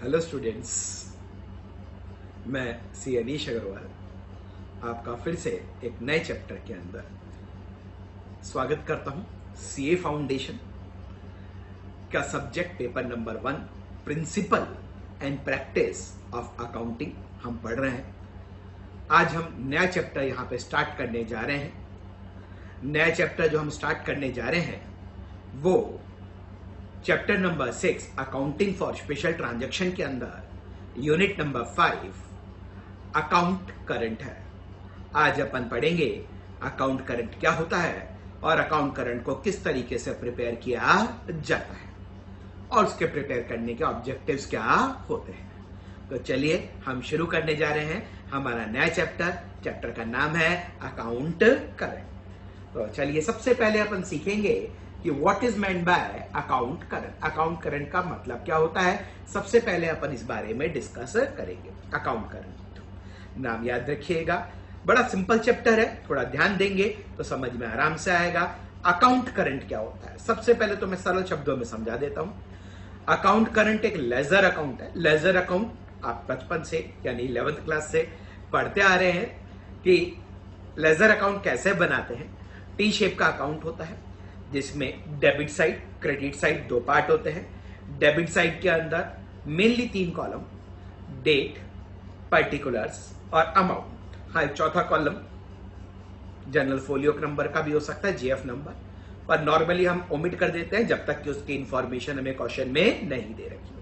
Hello students, मैं सी अनीश अग्रवाल आपका फिर से एक नए चैप्टर के अंदर स्वागत करता हूं। सीए फाउंडेशन का subject paper number 1 principle and practice of accounting हम पढ़ रहे हैं। आज हम नया चैप्टर यहां पे स्टार्ट करने जा रहे हैं। नया चैप्टर जो हम स्टार्ट करने जा रहे हैं वो chapter number 6 accounting for special transaction के अंदर यूनिट नंबर 5 अकाउंट करंट है। आज अपन पढ़ेंगे अकाउंट करंट क्या होता है और अकाउंट करंट को किस तरीके से प्रिपेयर किया जाता है और उसके प्रिपेयर करने के ऑब्जेक्टिव्स क्या होते हैं। तो चलिए हम शुरू करने जा रहे हैं हमारा नया चैप्टर का नाम है अकाउंट करंट। तो चलिए सबसे पहले अपन सीखेंगे कि what is meant by account current. Account current का मतलब क्या होता है, सबसे पहले अपन इस बारे में डिस्कस करेंगे। अकाउंट करंट नाम याद रखिएगा, बड़ा सिंपल चैप्टर है, थोड़ा ध्यान देंगे तो समझ में आराम से आएगा। अकाउंट करंट क्या होता है, सबसे पहले तो मैं सरल शब्दों में समझा देता हूं। अकाउंट करंट एक लेजर अकाउंट है। लेजर अकाउंट आप बचपन से यानी 11th क्लास से पढ़ते आ रहे हैं कि लेजर अकाउंट कैसे बनाते हैं। टी शेप का अकाउंट होता है जिसमें डेबिट साइड क्रेडिट साइड दो पार्ट होते हैं। डेबिट साइड के अंदर मेनली 3 कॉलम, डेट, पर्टिकुलर्स और अमाउंट। हाँ, चौथा कॉलम जनरल फोलियो नंबर का भी हो सकता है, जीएफ नंबर, पर नॉर्मली हम ओमिट कर देते हैं जब तक कि उसकी इंफॉर्मेशन हमें क्वेश्चन में नहीं दे रखी हो।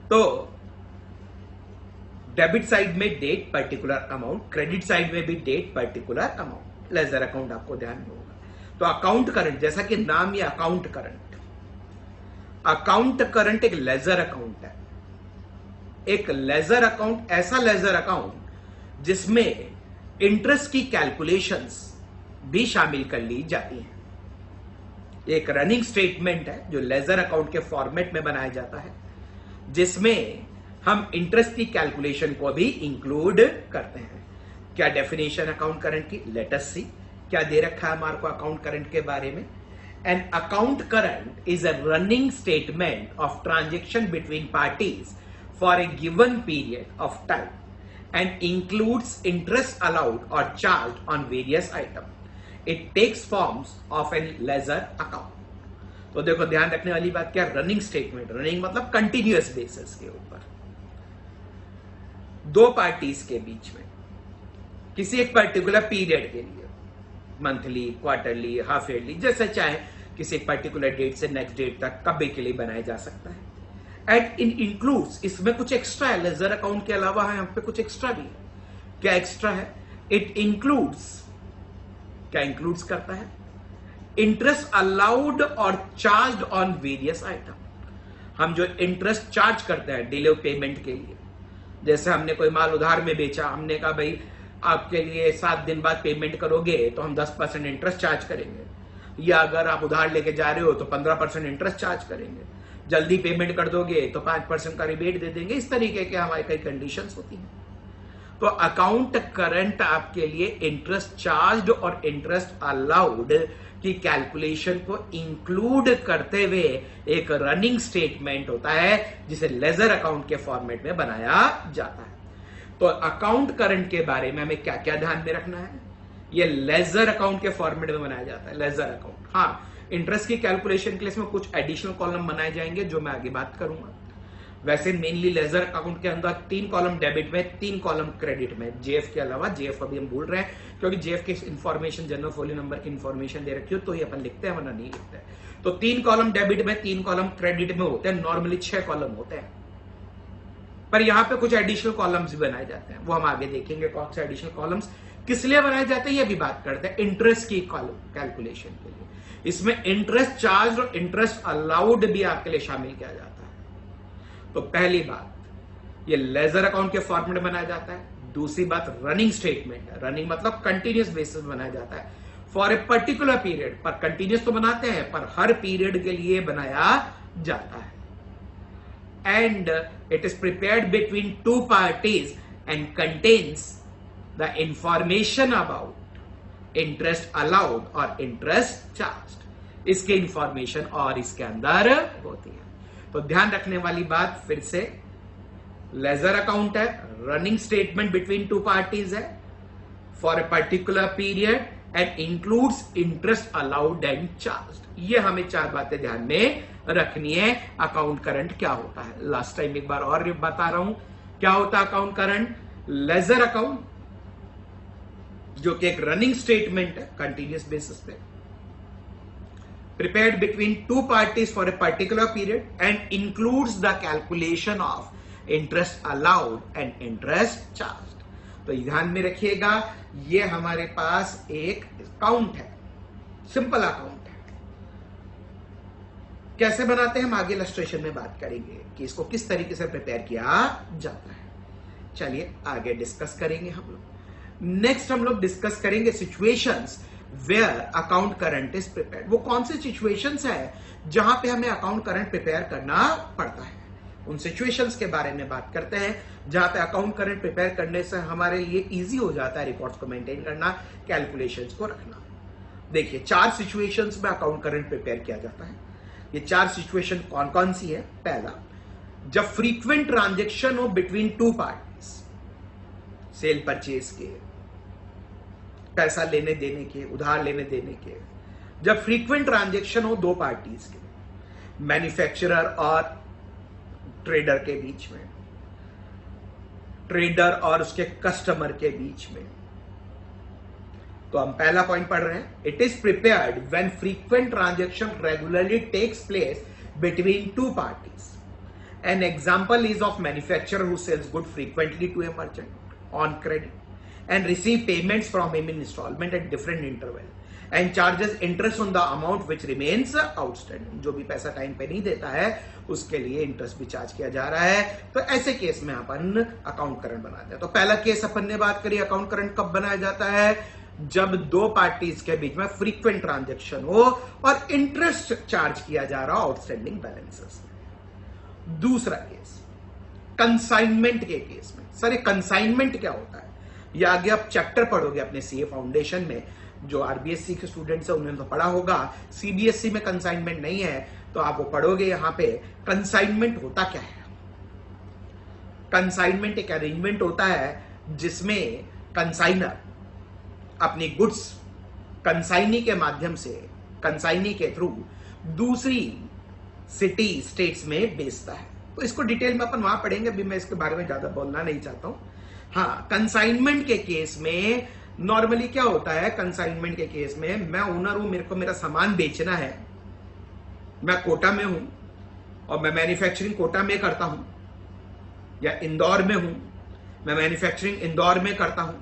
तो डेबिट साइड में date particular amount, credit side में भी date particular amount. Ledger account आपको ध्यान में होगा। तो अकाउंट करंट जैसा कि नाम ये अकाउंट करंट एक लेजर अकाउंट है। एक लेजर अकाउंट ऐसा लेजर अकाउंट जिसमें इंटरेस्ट की कैलकुलेशंस भी शामिल कर ली जाती हैं। एक रनिंग स्टेटमेंट है जो लेजर अकाउंट के फॉर्मेट में बनाया जाता है, जिसमें हम इंटरेस्ट की कैलकुलेशन को भी इंक्लूड करते हैं। क्या डेफिनेशन अकाउंट करंट की, लेट अस सी क्या दे रखा है हमारे को अकाउंट करंट के बारे में। An account current is a running statement of transaction between parties for a given period of time and includes interest allowed और charge on various item. It takes forms of an ledger account. तो देखो ध्यान रखने वाली बात क्या, running statement, running मतलब continuous basis के ऊपर दो पार्टीज के बीच में किसी एक पर्टिकुलर पीरियड के लिए, मंथली, क्वार्टरली, हाफ ईयरली, जैसे चाहे किसी पर्टिकुलर डेट से नेक्स्ट डेट तक कभी के लिए बनाया जा सकता है। एंड इन इंक्लूड्स, इसमें कुछ एक्स्ट्रा है, लेजर अकाउंट के अलावा है यहाँ पे कुछ एक्स्ट्रा भी है। क्या एक्स्ट्रा है? इट इंक्लूड्स, क्या इंक्लूड्स करता है? इंटरेस्ट अलाउड और चार्ज ऑन वेरियस आइटम। हम जो इंटरेस्ट चार्ज करते हैं डिले पेमेंट के लिए, जैसे हमने कोई माल उधार में बेचा, हमने कहा भाई आपके लिए 7 दिन बाद पेमेंट करोगे तो हम 10% इंटरेस्ट चार्ज करेंगे, या अगर आप उधार लेके जा रहे हो तो 15% इंटरेस्ट चार्ज करेंगे, जल्दी पेमेंट कर दोगे तो 5% का रिबेट दे देंगे। इस तरीके के हमारी कई कंडीशंस होती हैं। तो अकाउंट करंट आपके लिए इंटरेस्ट चार्ज और इंटरेस्ट अलाउड की कैलकुलेशन को इंक्लूड करते हुए एक रनिंग स्टेटमेंट होता है जिसे लेजर अकाउंट के फॉर्मेट में बनाया जाता है। तो अकाउंट करंट के बारे में हमें क्या क्या ध्यान में रखना है, ये लेजर अकाउंट के फॉर्मेट में बनाया जाता है। लेजर अकाउंट, हाँ, इंटरेस्ट की कैलकुलेशन के लिए इसमें कुछ एडिशनल कॉलम बनाए जाएंगे जो मैं आगे बात करूंगा। वैसे मेनली लेजर अकाउंट के अंदर 3 कॉलम डेबिट में, 3 कॉलम क्रेडिट में, जेएफ के अलावा। जेएफ अभी हम भूल रहे हैं क्योंकि जेएफ की इंफॉर्मेशन जनरल फोलियो नंबर की इंफॉर्मेशन दे रखी हो तो ही अपन लिखते हैं, वरना नहीं लिखते हैं। तो 3 कॉलम डेबिट में, 3 कॉलम क्रेडिट में होते हैं। नॉर्मली 6 कॉलम होते हैं, पर यहां पे कुछ एडिशनल कॉलम्स भी बनाए जाते हैं, वो हम आगे देखेंगे। कौन से एडिशनल कॉलम्स किस लिए बनाए जाते हैं ये भी बात करते हैं। इंटरेस्ट की कैलकुलेशन के लिए इसमें इंटरेस्ट चार्ज और इंटरेस्ट अलाउड भी आपके लिए शामिल किया जाता है। तो पहली बात, ये लेजर अकाउंट के फॉर्मेट में बनाया जाता है। दूसरी बात, रनिंग स्टेटमेंट है। रनिंग मतलब कंटिन्यूअस बेसिस बनाया जाता है फॉर ए पर्टिकुलर पीरियड। पर कंटिन्यूअस तो बनाते हैं, पर हर पीरियड के लिए बनाया जाता है। And it is prepared between 2 parties and contains the information about interest allowed or interest charged। इसके इंफॉर्मेशन और इसके अंदर होती है। तो ध्यान रखने वाली बात फिर से, लेजर अकाउंट है, running statement between two parties है for a particular period and includes interest allowed and charged. ये हमें चार बातें ध्यान में रखनी है। अकाउंट करंट क्या होता है, लास्ट टाइम एक बार और बता रहा हूं क्या होता है अकाउंट करंट। लेजर अकाउंट जो कि एक रनिंग स्टेटमेंट है कंटिन्यूस बेसिस पे, prepared between two parties for a particular period and includes the calculation of interest allowed and interest charged। तो ध्यान में रखिएगा ये हमारे पास एक अकाउंट है, सिंपल अकाउंट है। कैसे बनाते हैं हम आगे इलस्ट्रेशन में बात करेंगे कि इसको किस तरीके से प्रिपेयर किया जाता है। चलिए आगे डिस्कस करेंगे हम लोग। नेक्स्ट हम लोग डिस्कस करेंगे situations where account current is prepared. वो कौन से सिचुएशंस है जहां पे हमें अकाउंट करंट प्रिपेयर करना पड़ता है, उन सिचुएशंस के बारे में बात करते हैं जहां पे अकाउंट करंट प्रिपेयर करने से हमारे लिए इजी हो जाता है रिकॉर्ड्स को मेंटेन करना, कैलकुलेशंस को रखना। देखिए 4 सिचुएशंस में अकाउंट करंट प्रिपेयर किया जाता है। ये 4 सिचुएशन कौन कौन सी है। पहला, जब फ्रीक्वेंट ट्रांजेक्शन हो between two parties, cell purchase के, पैसा लेने देने के, उधार लेने देने के, जब फ्रीक्वेंट ट्रांजैक्शन हो दो पार्टीज के, मैन्युफैक्चरर और ट्रेडर के बीच में, ट्रेडर और उसके कस्टमर के बीच में। तो हम पहला पॉइंट पढ़ रहे हैं, it is prepared when frequent transaction regularly takes place between two parties. An example is of manufacturer who sells good frequently to a merchant on credit and receive payments from him in installment at different interval and charges interest on the amount which remains outstanding। जो भी पैसा time पे नहीं देता है उसके लिए interest भी चार्ज किया जा रहा है। तो ऐसे केस में अपन अकाउंट करंट बनाते हैं। तो पहला केस अपन ने बात करी, अकाउंट करंट कब बनाया जाता है, जब दो पार्टीज के बीच में फ्रीक्वेंट ट्रांजेक्शन हो और इंटरेस्ट चार्ज किया जा रहा हो आउटस्टैंडिंग बैलेंसेस में। दूसरा केस कंसाइनमेंट के केस में। सर ये कंसाइनमेंट क्या होता है, ये आगे आप चैप्टर पढ़ोगे अपने सीए फाउंडेशन में। जो आरबीएससी के स्टूडेंट्स हैं उन्होंने तो पढ़ा होगा, सीबीएसई में कंसाइनमेंट नहीं है तो आप वो पढ़ोगे। यहां पे कंसाइनमेंट होता क्या है। कंसाइनमेंट एक अरेंजमेंट होता है जिसमें कंसाइनर अपनी गुड्स कंसाइनी के माध्यम से, कंसाइनी के थ्रू दूसरी सिटी स्टेट्स में बेचता है। तो इसको डिटेल में अपन वहां पढ़ेंगे, अभी मैं इसके बारे में ज्यादा बोलना नहीं चाहता हूं। हाँ, कंसाइनमेंट के केस में नॉर्मली क्या होता है, कंसाइनमेंट के केस में मैं ओनर हूं, मेरे को मेरा सामान बेचना है, मैं कोटा में हूं और मैं मैन्युफैक्चरिंग कोटा में करता हूं या इंदौर में हूं, मैं मैन्युफैक्चरिंग इंदौर में करता हूं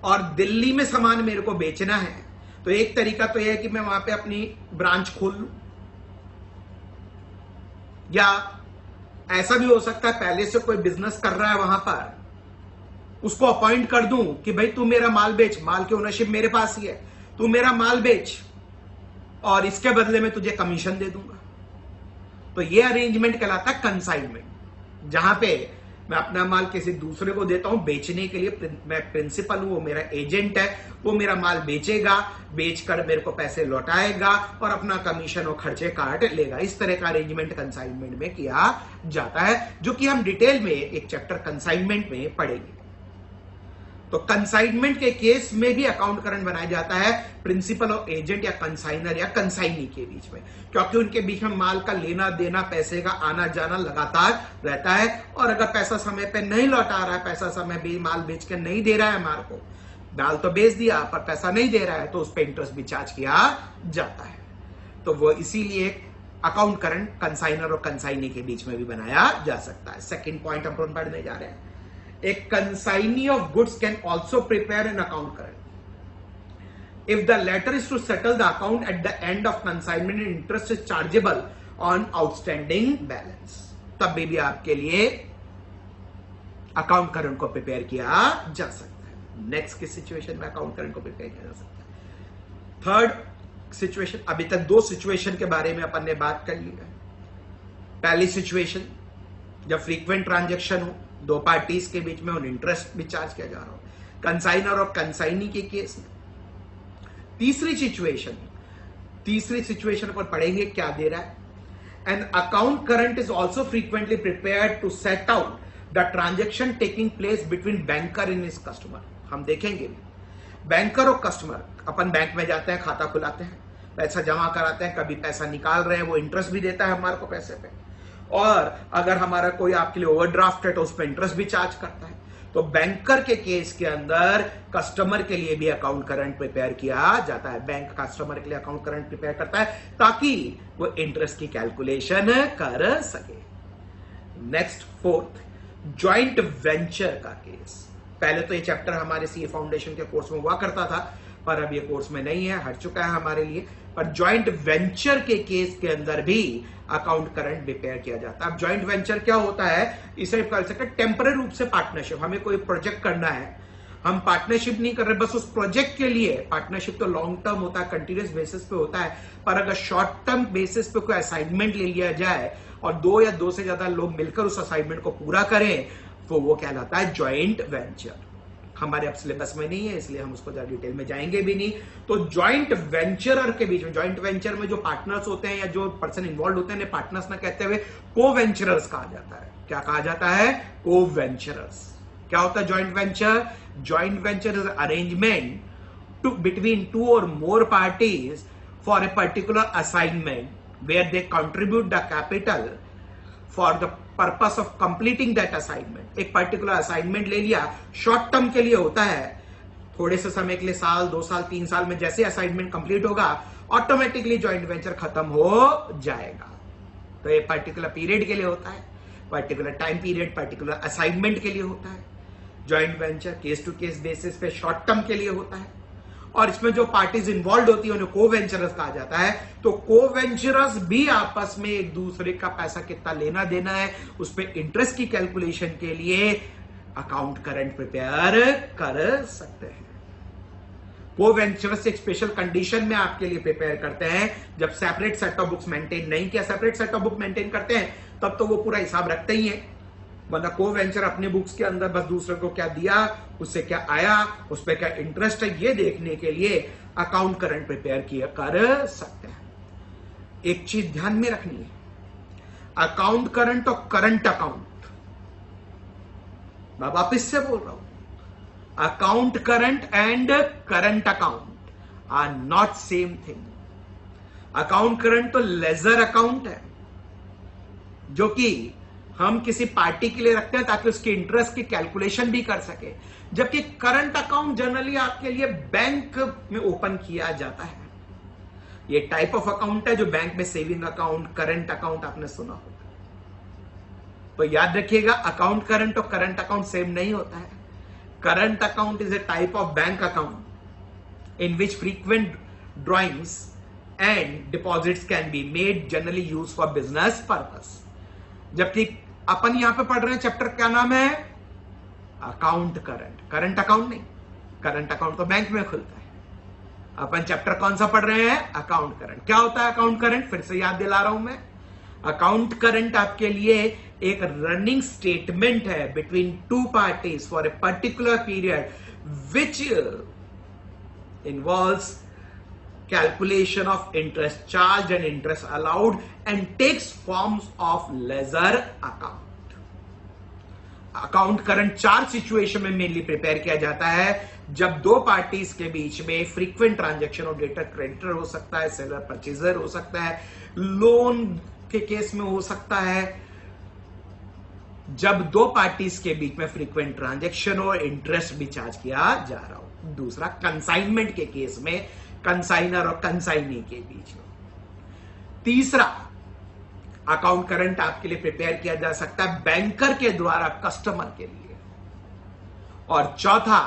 और दिल्ली में सामान मेरे को बेचना है। तो एक तरीका तो यह है कि मैं वहां पे अपनी ब्रांच खोल लूं, या ऐसा भी हो सकता है पहले से कोई बिजनेस कर रहा है वहां पर, उसको अपॉइंट कर दूं कि भाई तू मेरा माल बेच, माल की ओनरशिप मेरे पास ही है, तू मेरा माल बेच और इसके बदले में तुझे कमीशन दे दूंगा। तो ये अरेंजमेंट कहलाता है कंसाइनमेंट, जहां पे मैं अपना माल किसी दूसरे को देता हूं बेचने के लिए। मैं प्रिंसिपल हूं, वो मेरा एजेंट है, वो मेरा माल बेचेगा, बेचकर मेरे को पैसे लौटाएगा और अपना कमीशन और खर्चे काट लेगा। इस तरह का अरेंजमेंट कंसाइनमेंट में किया जाता है, जो कि हम डिटेल में एक चैप्टर कंसाइनमेंट में पढ़ेंगे। तो कंसाइनमेंट के केस में भी अकाउंट करंट बनाया जाता है प्रिंसिपल और एजेंट या कंसाइनर या कंसाइनी के बीच में, क्योंकि उनके बीच में माल का लेना देना, पैसे का आना जाना लगातार रहता है। और अगर पैसा समय पे नहीं लौटा रहा है, पैसा समय भी माल बेच के नहीं दे रहा है, माल को माल तो बेच दिया पर पैसा नहीं दे रहा है, तो उस पर इंटरेस्ट भी चार्ज किया जाता है। तो वो इसीलिए अकाउंट करंट कंसाइनर और कंसाइनी के बीच में भी बनाया जा सकता है। सेकेंड पॉइंट हम पढ़ने जा रहे हैं, a consignee of goods can also prepare an account current if the latter is to settle the account at the end of consignment and interest is chargeable on outstanding balance। तब भी आपके लिए account current को prepare किया जा सकता है। Next की सिचुएशन में अकाउंट करंट को प्रिपेयर किया जा सकता है। थर्ड सिचुएशन, अभी तक 2 सिचुएशन के बारे में अपन ने बात कर ली है। पहली सिचुएशन जब फ्रीक्वेंट ट्रांजैक्शन हो, दो पार्टीज के बीच में और इंटरेस्ट भी चार्ज किया जा रहा हो, कंसाइनर और कंसाइनी के केस में। तीसरी सिचुएशन पर पढ़ेंगे क्या दे रहा है, an account current is also frequently prepared to set out the transaction taking place between banker and his customer. हम देखेंगे बैंकर और कस्टमर, अपन बैंक में जाते हैं, खाता खुलाते हैं, पैसा जमा कराते हैं, कभी पैसा निकाल रहे हैं, वो इंटरेस्ट भी देता है हमारे को पैसे पे, और अगर हमारा कोई आपके लिए ओवरड्राफ्ट है तो उस पर इंटरेस्ट भी चार्ज करता है। तो बैंकर के केस के अंदर कस्टमर के लिए भी अकाउंट करंट प्रिपेयर किया जाता है। बैंक कस्टमर के लिए अकाउंट करंट प्रिपेयर करता है ताकि वो इंटरेस्ट की कैलकुलेशन कर सके। नेक्स्ट फोर्थ, जॉइंट वेंचर का केस। पहले तो ये चैप्टर हमारे सीए फाउंडेशन के कोर्स में हुआ करता था, पर अब ये कोर्स में नहीं है, हट चुका है हमारे लिए। पर जॉइंट वेंचर के केस के अंदर भी अकाउंट करंट प्रिपेयर किया जाता है। अब जॉइंट वेंचर क्या होता है, इसे कह सकते हैं टेम्पररी रूप से पार्टनरशिप। हमें कोई प्रोजेक्ट करना है, हम पार्टनरशिप नहीं कर रहे, बस उस प्रोजेक्ट के लिए। पार्टनरशिप तो लॉन्ग टर्म होता है, कंटिन्यूअस बेसिस पे होता है, पर अगर शॉर्ट टर्म बेसिस पे कोई असाइनमेंट ले लिया जाए और 2 या 2 से ज्यादा लोग मिलकर उस असाइनमेंट को पूरा करें तो वो कहलाता है जॉइंट वेंचर। हमारे अब सिलेबस में नहीं है, इसलिए हम उसको ज्यादा डिटेल में जाएंगे भी नहीं। तो जॉइंट वेंचरर के बीच में, जॉइंट वेंचर में जो पार्टनर्स होते हैं या जो पर्सन इन्वॉल्व होते हैं, पार्टनर्स ना कहते हुए को वेंचरर्स कहा जाता है। क्या कहा जाता है? को वेंचरर्स। क्या होता है joint venture? Joint venture is arrangement between 2 or more parties for a particular assignment where they contribute the capital for the purpose of completing that assignment. एक पर्टिकुलर असाइनमेंट ले लिया, शॉर्ट टर्म के लिए होता है, थोड़े से समय के लिए, साल 2 साल 3 साल में जैसे असाइनमेंट कंप्लीट होगा ऑटोमेटिकली जॉइंट वेंचर खत्म हो जाएगा। तो ये पर्टिकुलर पीरियड के लिए होता है, particular time period, particular assignment के लिए होता है। Joint venture case to case basis पे शॉर्ट टर्म के लिए होता है, और इसमें जो पार्टीज इन्वॉल्व होती है उन्हें को वेंचरर्स कहा जाता है। तो को वेंचरर्स भी आपस में एक दूसरे का पैसा कितना लेना देना है, उस पर इंटरेस्ट की कैलकुलेशन के लिए अकाउंट करंट प्रिपेयर कर सकते हैं। को वेंचरर्स एक स्पेशल कंडीशन में आपके लिए प्रिपेयर करते हैं, जब separate set of books maintain नहीं किया, separate set of book maintain करते हैं तब तो वो पूरा हिसाब रखते ही है, वरना को वेंचर अपने बुक्स के अंदर बस दूसरे को क्या दिया, उससे क्या आया, उस पर क्या इंटरेस्ट है, ये देखने के लिए अकाउंट करंट प्रिपेयर किया कर सकते हैं। एक चीज ध्यान में रखनी है, अकाउंट करंट और करंट अकाउंट, मैं वापिस से बोल रहा हूं, account current and current account are not same thing. Account current तो लेजर अकाउंट है जो कि हम किसी पार्टी के लिए रखते हैं ताकि उसके इंटरेस्ट की कैलकुलेशन भी कर सके, जबकि करंट अकाउंट जनरली आपके लिए बैंक में ओपन किया जाता है। ये टाइप ऑफ अकाउंट है जो बैंक में सेविंग अकाउंट, करंट अकाउंट आपने सुना होगा। तो याद रखिएगा, अकाउंट करंट और करंट अकाउंट सेम नहीं होता है। Current account is a type of bank account in which frequent drawings and deposits can be made, generally use for business purpose. जबकि अपन यहां पे पढ़ रहे हैं चैप्टर, क्या नाम है? Account current. करंट अकाउंट नहीं, करंट अकाउंट तो बैंक में खुलता है। अपन चैप्टर कौन सा पढ़ रहे हैं? Account current. क्या होता है अकाउंट करंट? फिर से याद दिला रहा हूं मैं। अकाउंट करंट आपके लिए एक रनिंग स्टेटमेंट है between 2 parties for a particular period which involves calculation of interest charged and interest allowed and takes forms of ledger account. Account current 4 situation में मेनली प्रिपेयर किया जाता है, जब 2 पार्टीज के बीच में फ्रीक्वेंट ट्रांजैक्शन और debtor creditor हो सकता है, सेलर परचेजर हो सकता है, लोन के केस में हो सकता है, जब 2 पार्टीज के बीच में फ्रीक्वेंट ट्रांजैक्शन और इंटरेस्ट भी चार्ज किया जा रहा हो। दूसरा, कंसाइनमेंट के केस में कंसाइनर और कंसाइनी के बीच में। तीसरा, अकाउंट करंट आपके लिए प्रिपेयर किया जा सकता है बैंकर के द्वारा कस्टमर के लिए। और चौथा,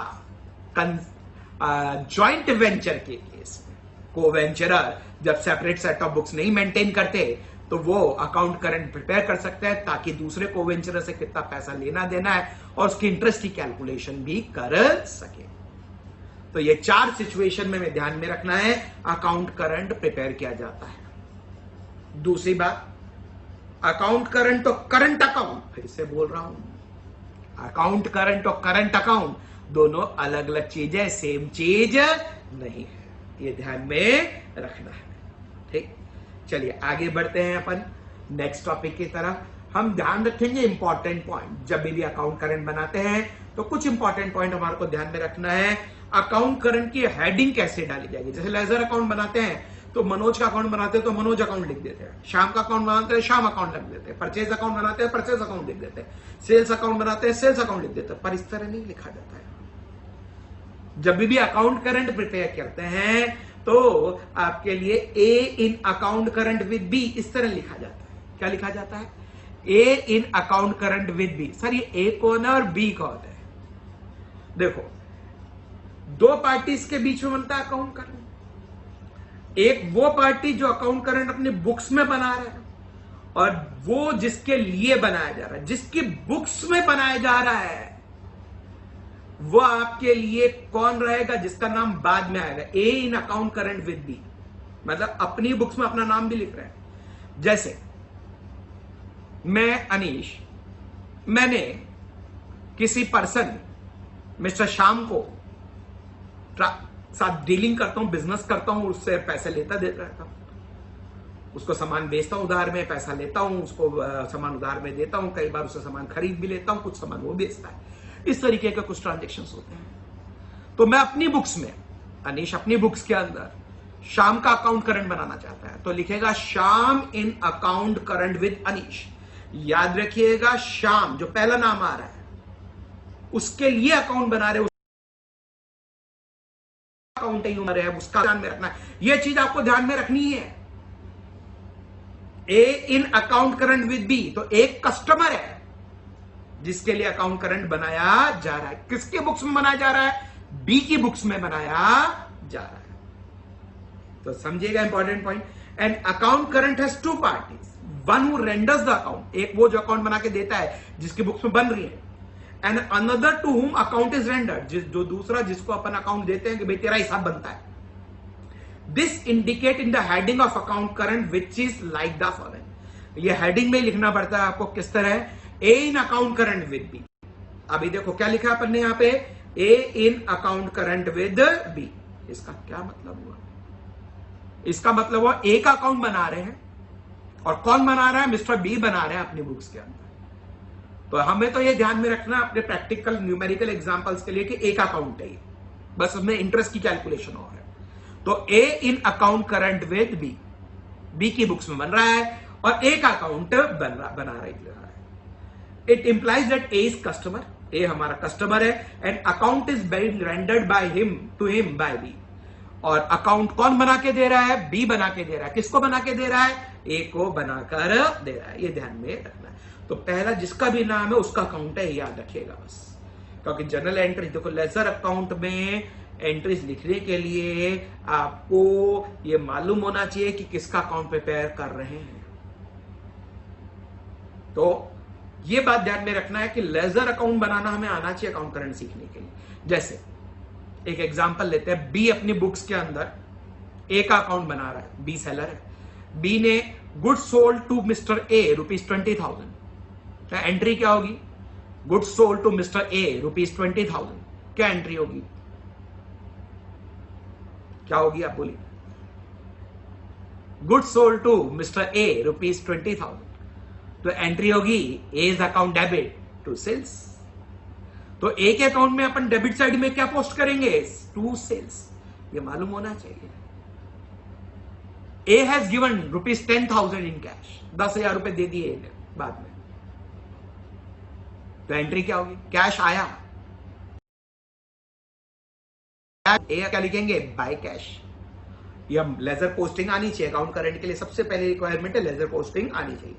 जॉइंट वेंचर के केस में को वेंचरर जब सेपरेट सेट ऑफ बुक्स नहीं मेंटेन करते तो वो अकाउंट करंट प्रिपेयर कर सकते हैं ताकि दूसरे को वेंचरर से कितना पैसा लेना देना है और उसकी इंटरेस्ट की कैलकुलेशन भी कर सके। तो ये 4 सिचुएशन में ध्यान में रखना है, अकाउंट करंट प्रिपेयर किया जाता है। दूसरी बात, अकाउंट करंट और करंट अकाउंट, फिर से बोल रहा हूं, अकाउंट करंट और करंट अकाउंट दोनों अलग अलग चीजें, सेम चीज नहीं है, ये ध्यान में रखना है। ठीक, चलिए आगे बढ़ते हैं अपन नेक्स्ट टॉपिक की तरफ। हम ध्यान रखेंगे इंपॉर्टेंट पॉइंट। जब भी अकाउंट करंट बनाते हैं तो कुछ इंपॉर्टेंट पॉइंट हमारे को ध्यान में रखना है। अकाउंट करंट की हेडिंग कैसे डाली जाएगी। जैसे लेजर अकाउंट बनाते हैं तो मनोज का अकाउंट बनाते हैं तो मनोज अकाउंट लिख देते हैं, श्याम का अकाउंट बनाते हैं श्याम अकाउंट लिख देते हैं, परचेज अकाउंट बनाते हैं परचेज अकाउंट लिख देते हैं, सेल्स अकाउंट बनाते हैं सेल्स अकाउंट लिख देते हैं। पर इस तरह नहीं लिखा जाता है। जब भी अकाउंट करंट प्रिपेयर करते हैं तो आपके लिए A in account current with B इस तरह लिखा जाता है। क्या लिखा जाता है? A in account current with B. Sir ये ए कौन है और बी कौन है? देखो, दो पार्टीज के बीच में बनता है अकाउंट करंट। एक वो पार्टी जो अकाउंट करंट अपनी बुक्स में बना रहा है और वो जिसके लिए बनाया जा रहा है। जिसकी बुक्स में बनाया जा रहा है वो आपके लिए कौन रहेगा? जिसका नाम बाद में आएगा। ए in account current with B मतलब अपनी बुक्स में अपना नाम भी लिख रहा है। जैसे मैं अनीश, मैंने किसी पर्सन मिस्टर श्याम को साथ डीलिंग करता हूं, बिजनेस करता हूं, उससे पैसे लेता देता रहता हूं, उसको सामान बेचता हूं उधार में, पैसा लेता हूं, उसको सामान उधार में देता हूं, कई बार उससे सामान खरीद भी लेता हूं, कुछ सामान वो बेचता है। इस तरीके के कुछ ट्रांजेक्शन्स होते हैं। तो मैं अपनी बुक्स में, अनीश अपनी बुक्स के अंदर श्याम का अकाउंट करंट बनाना चाहता है तो लिखेगा Shyam in account current with Anish. याद रखिएगा, श्याम जो पहला नाम आ रहा है उसके लिए अकाउंट बना रहे, अकाउंट है उसका ध्यान में रखना है। यह चीज आपको ध्यान में रखनी है। A in account current with B तो एक कस्टमर है जिसके लिए अकाउंट करंट बनाया जा रहा है। किसके बुक्स में बनाया जा रहा है? बी की बुक्स में बनाया जा रहा है। तो समझिएगा important point. And account current has two parties, one who renders the account, एक वो जो अकाउंट बना के देता है जिसकी बुक्स में बन रही है, and another to whom account is rendered, जो दूसरा जिसको अपन अकाउंट देते हैं कि भाई तेरा हिसाब बनता है। This indicate in the heading of account current which is like the following. ये हेडिंग में लिखना पड़ता है आपको। किस तरह? ए in account current with B. अभी देखो क्या लिखा अपन ने यहां पे, ए in account current with B. इसका क्या मतलब हुआ? इसका मतलब हुआ ए का अकाउंट बना रहे हैं और कौन बना रहा है? मिस्टर बी बना रहे हैं अपनी बुक्स के अंदर। तो हमें तो ये ध्यान में रखना अपने प्रैक्टिकल न्यूमेरिकल एग्जांपल्स के लिए कि एक अकाउंट है, बस उसमें इंटरेस्ट की कैलकुलेशन हो रहा है। तो A in account current with B, B की बुक्स में बन रहा है और ए का अकाउंट बना रहा है। It implies that A is customer, A हमारा कस्टमर है, and account is being rendered by him to him by B. और अकाउंट कौन बना के दे रहा है? बी बना के दे रहा है। किसको बना के दे रहा है? ए को बनाकर दे रहा है। ये ध्यान में रखना है। तो पहला जिसका भी नाम है उसका अकाउंट है, याद रखिएगा बस। क्योंकि जनरल एंट्री, देखो लेजर अकाउंट में एंट्रीज लिखने के लिए आपको ये मालूम होना चाहिए कि किसका अकाउंट प्रिपेयर कर रहे हैं। तो ये बात ध्यान में रखना है कि लेजर अकाउंट बनाना हमें आना चाहिए अकाउंट करंट सीखने के लिए। जैसे एक एग्जांपल लेते हैं, बी अपनी बुक्स के अंदर ए का अकाउंट बना रहा है, बी सेलर है। बी ने goods sold to mister A ₹20,000। क्या एंट्री क्या होगी? Goods sold to mister A ₹20,000। क्या एंट्री होगी? क्या होगी आप बोलिए? Goods sold to mister A ₹20,000। तो एंट्री होगी A is account debit to sales. तो ए के अकाउंट में अपन डेबिट साइड में क्या पोस्ट करेंगे? To sales. ये मालूम होना चाहिए। A has given ₹10,000 in cash, 10,000 रुपए दे दिए बाद में। तो एंट्री क्या होगी? कैश आया। ए क्या लिखेंगे? By cash. यह लेजर पोस्टिंग आनी चाहिए अकाउंट करंट के लिए। सबसे पहले रिक्वायरमेंट है लेजर पोस्टिंग आनी चाहिए।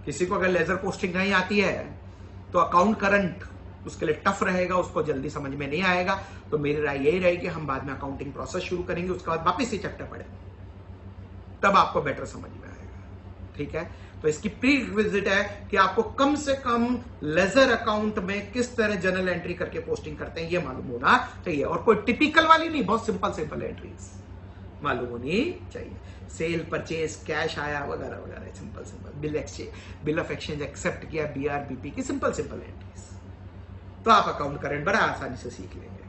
किसी को अगर लेजर पोस्टिंग नहीं आती है तो अकाउंट करंट उसके लिए टफ रहेगा, उसको जल्दी समझ में नहीं आएगा। तो मेरी राय यही रहेगी हम बाद में अकाउंटिंग प्रोसेस शुरू करेंगे, उसके बाद वापस ही चैप्टर पढ़ेंगे, तब आपको बेटर समझ में आएगा। ठीक है? तो इसकी प्री रिक्विजिट है कि आपको कम से कम लेजर अकाउंट में किस तरह जनरल एंट्री करके पोस्टिंग करते हैं ये मालूम होना चाहिए। और कोई टिपिकल वाली नहीं, बहुत सिंपल सिंपल एंट्रीज मालूम होनी चाहिए। सेल, परचेज, कैश आया वगैरह वगैरह, simple simple. Bill of exchange accept किया, BRBP की सिंपल सिंपल एंट्रीज। तो आप अकाउंट करंट बड़ा आसानी से सीख लेंगे,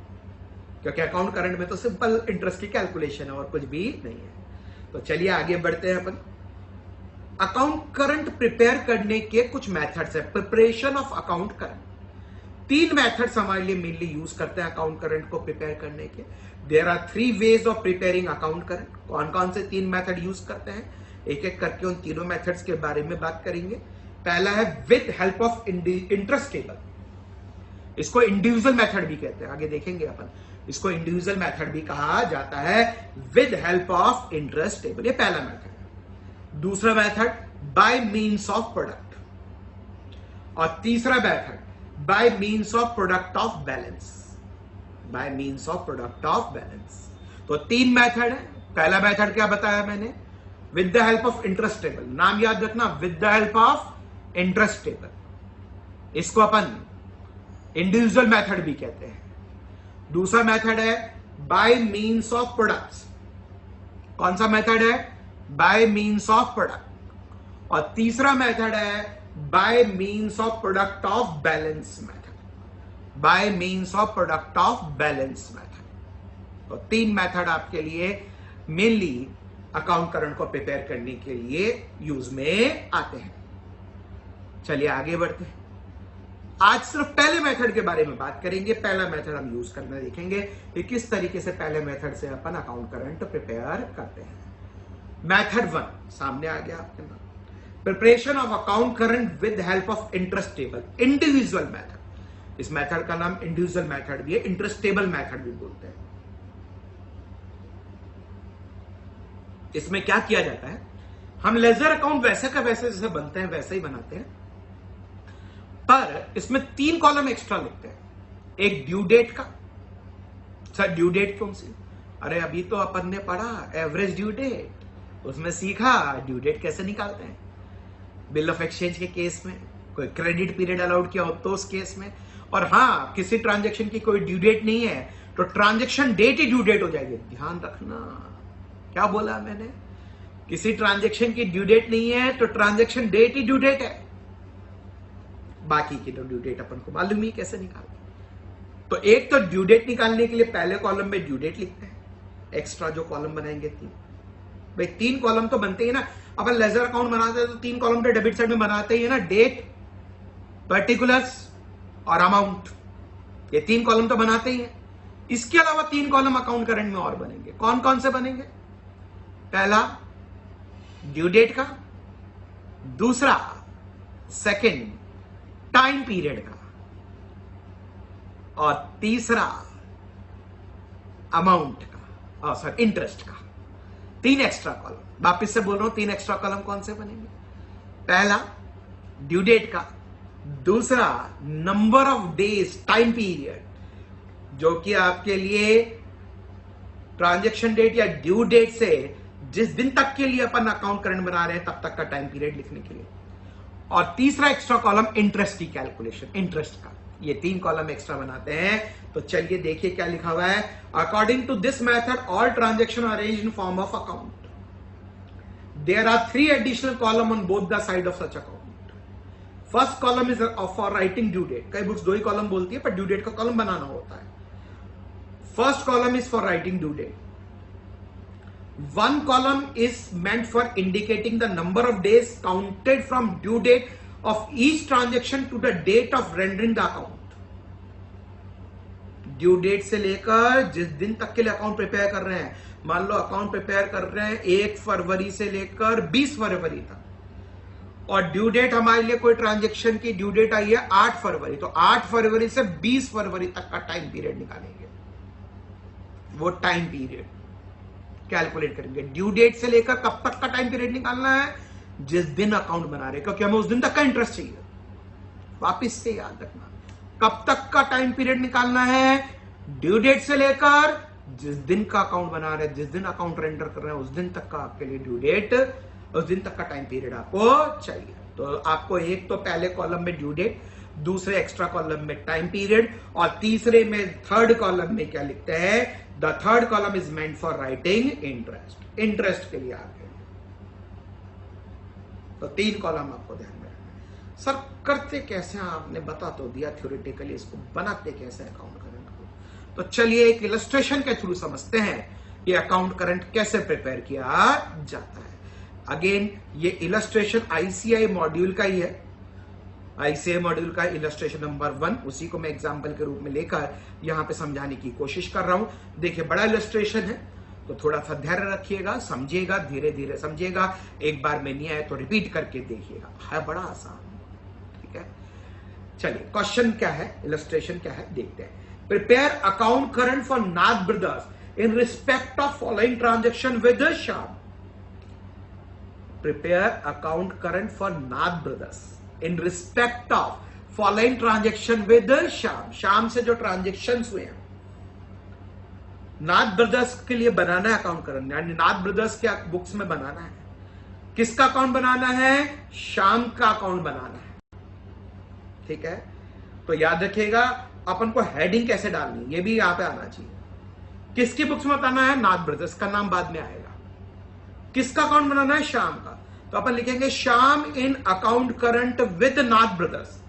क्योंकि अकाउंट करंट में तो सिंपल इंटरेस्ट की कैलकुलेशन है और कुछ भी नहीं है। तो चलिए आगे बढ़ते हैं अपन। अकाउंट करंट प्रिपेयर करने के कुछ मेथड्स है। Preparation of account current, 3 methods हमारे लिए मेनली यूज करते हैं अकाउंट करंट को प्रिपेयर करने के। There are 3 ways of preparing account current. कौन कौन से 3 मेथड यूज करते हैं, एक एक करके उन तीनों मेथड्स के बारे में बात करेंगे। पहला है with help of interest table, इसको इंडिविजुअल मेथड भी कहते हैं, आगे देखेंगे अपन। इसको इंडिविजुअल मेथड भी कहा जाता है, with help of interest table, ये पहला मेथड है। दूसरा method by means of product, और तीसरा method by means of product of balance, bye means of product of balance. तो 3 मेथड है। पहला मेथड क्या बताया मैंने, with the help of interest table, नाम याद रखना, with the help of interest table, इसको अपन इंडिविजुअल मेथड भी कहते हैं। दूसरा मेथड है बाय मीन्स ऑफ प्रोडक्ट्स, कौन सा मेथड है, बाय मीन्स ऑफ प्रोडक्ट। और तीसरा मेथड है bye means of product of balance method, bye means of product of balance method. तो 3 मेथड आपके लिए मेनली अकाउंट करंट को प्रिपेयर करने के लिए यूज में आते हैं। चलिए आगे बढ़ते हैं। आज सिर्फ पहले मेथड के बारे में बात करेंगे। पहला मेथड हम यूज करना देखेंगे कि किस तरीके से पहले मेथड से अपन अकाउंट करंट प्रिपेयर करते हैं। मेथड 1 सामने आ गया आपके नाम, preparation of account current with help of interest table, individual method. इस मेथड का नाम इंडिविजुअल मेथड भी है, इंटरेस्ट टेबल मेथड भी बोलते हैं। इसमें क्या किया जाता है, हम लेजर अकाउंट वैसे का वैसे जैसे बनते हैं वैसे ही बनाते हैं, पर इसमें 3 कॉलम एक्स्ट्रा लिखते हैं। एक ड्यू डेट का, सर ड्यू डेट कौन सी, अरे अभी तो अपन ने पढ़ा एवरेज ड्यू डेट, उसमें सीखा ड्यू डेट कैसे निकालते हैं। बिल ऑफ एक्सचेंज के केस में, कोई क्रेडिट पीरियड अलाउड किया हो तो उस केस में, और हाँ किसी ट्रांजेक्शन की कोई ड्यू डेट नहीं है तो ट्रांजेक्शन डेट ही ड्यू डेट हो जाएगी। ध्यान रखना, क्या बोला मैंने, किसी ट्रांजेक्शन की ड्यू डेट नहीं है तो ट्रांजेक्शन डेट ही ड्यू डेट है, बाकी की तो ड्यू डेट अपन को मालूम ही कैसे निकालते। तो एक तो ड्यू डेट निकालने के लिए पहले कॉलम में ड्यू डेट लिखते हैं, एक्स्ट्रा जो कॉलम बनाएंगे 3, भाई 3 कॉलम तो बनते ही ना। अपन लेजर अकाउंट बनाते हैं तो 3 कॉलम तो डेबिट साइड में बनाते ही है ना, डेट, पर्टिकुलर्स और अमाउंट, ये 3 कॉलम तो बनाते ही है। इसके अलावा 3 कॉलम अकाउंट करंट में और बनेंगे। कौन कौन से बनेंगे, पहला ड्यू डेट का, दूसरा सेकंड टाइम पीरियड का, और तीसरा अमाउंट का, सॉरी इंटरेस्ट का। 3 एक्स्ट्रा कॉलम, वापिस से बोल रहा हूं 3 एक्स्ट्रा कॉलम कौन से बनेंगे, पहला ड्यू डेट का, दूसरा number of days time period, जो कि आपके लिए ट्रांजैक्शन डेट या ड्यू डेट से जिस दिन तक के लिए अपन अकाउंट करंट बना रहे हैं तब तक का टाइम पीरियड लिखने के लिए, और तीसरा एक्स्ट्रा कॉलम इंटरेस्ट की कैलकुलेशन, इंटरेस्ट का। ये 3 कॉलम एक्स्ट्रा बनाते हैं। तो चलिए देखिए क्या लिखा हुआ है, according to this method all transaction arrange in form of account, there are 3 additional column on both the side of such account. First column is for writing due date, कई बुक्स 2 ही कॉलम बोलती है पर due date का column बनाना होता है। First column is for writing due date, 1 column is meant for indicating the number of days counted from due date of each transaction to the date of rendering the account. Due date से लेकर जिस दिन तक के लिए account prepare कर रहे हैं, मान लो अकाउंट प्रिपेयर कर रहे हैं 1 फरवरी से लेकर 20 फरवरी तक, और ड्यू डेट हमारे लिए कोई ट्रांजेक्शन की ड्यू डेट आई है 8 फरवरी, तो 8 फरवरी से 20 फरवरी तक का टाइम पीरियड निकालेंगे, वो टाइम पीरियड कैलकुलेट करेंगे। ड्यू डेट से लेकर कब तक का टाइम पीरियड निकालना है, जिस दिन अकाउंट बना रहे, क्योंकि हमें उस दिन तक का इंटरेस्ट चाहिए। वापिस से याद रखना, कब तक का टाइम पीरियड निकालना है, ड्यू डेट से लेकर जिस दिन का अकाउंट बना रहे, जिस दिन अकाउंट रेंडर कर रहे हैं उस दिन तक का आपके लिए ड्यू डेट, उस दिन तक का टाइम पीरियड आपको चाहिए। तो आपको एक तो पहले कॉलम में ड्यू डेट, दूसरे एक्स्ट्रा कॉलम में टाइम पीरियड, और तीसरे में थर्ड कॉलम में क्या लिखते हैं, the third column is meant for writing interest, interest के लिए आगे। तो 3 कॉलम आपको ध्यान में रखना है। सर करते कैसे, आपने बता तो दिया थ्योरेटिकली, इसको बनाते कैसे अकाउंट करंट को। तो चलिए एक इलस्ट्रेशन के थ्रू समझते हैं कि अकाउंट करंट कैसे प्रिपेयर किया जाता है। अगेन ये इलस्ट्रेशन आईसीआई मॉड्यूल का ही है, आईसीआई मॉड्यूल का इलस्ट्रेशन नंबर 1, उसी को मैं एग्जांपल के रूप में लेकर यहां पे समझाने की कोशिश कर रहा हूं। देखिए बड़ा इलस्ट्रेशन है तो थोड़ा सा धैर्य रखिएगा, समझिएगा, धीरे धीरे समझिएगा, एक बार में नहीं आए तो रिपीट करके देखिएगा, है बड़ा आसान। ठीक है, चलिए क्वेश्चन क्या है, इलस्ट्रेशन क्या है देखते हैं। Prepare account current for Nath brothers in respect of following transaction with Shyam. Prepare account current for Nath brothers in respect of following transaction with Shyam. Shyam से जो ट्रांजेक्शन हुए हैं नाथ ब्रदर्स के लिए बनाना है अकाउंट करंट, यानी नाथ ब्रदर्स के बुक्स में बनाना है। किसका अकाउंट बनाना है? श्याम का अकाउंट बनाना है। ठीक है, तो याद रखिएगा अपन को हेडिंग कैसे डालनी, ये भी यहां पे आना चाहिए। किसकी बुक्स में बताना है? नाथ ब्रदर्स का नाम बाद में आएगा। किसका अकाउंट बनाना है? श्याम का। तो अपन लिखेंगे Shyam in account current with Nath brothers.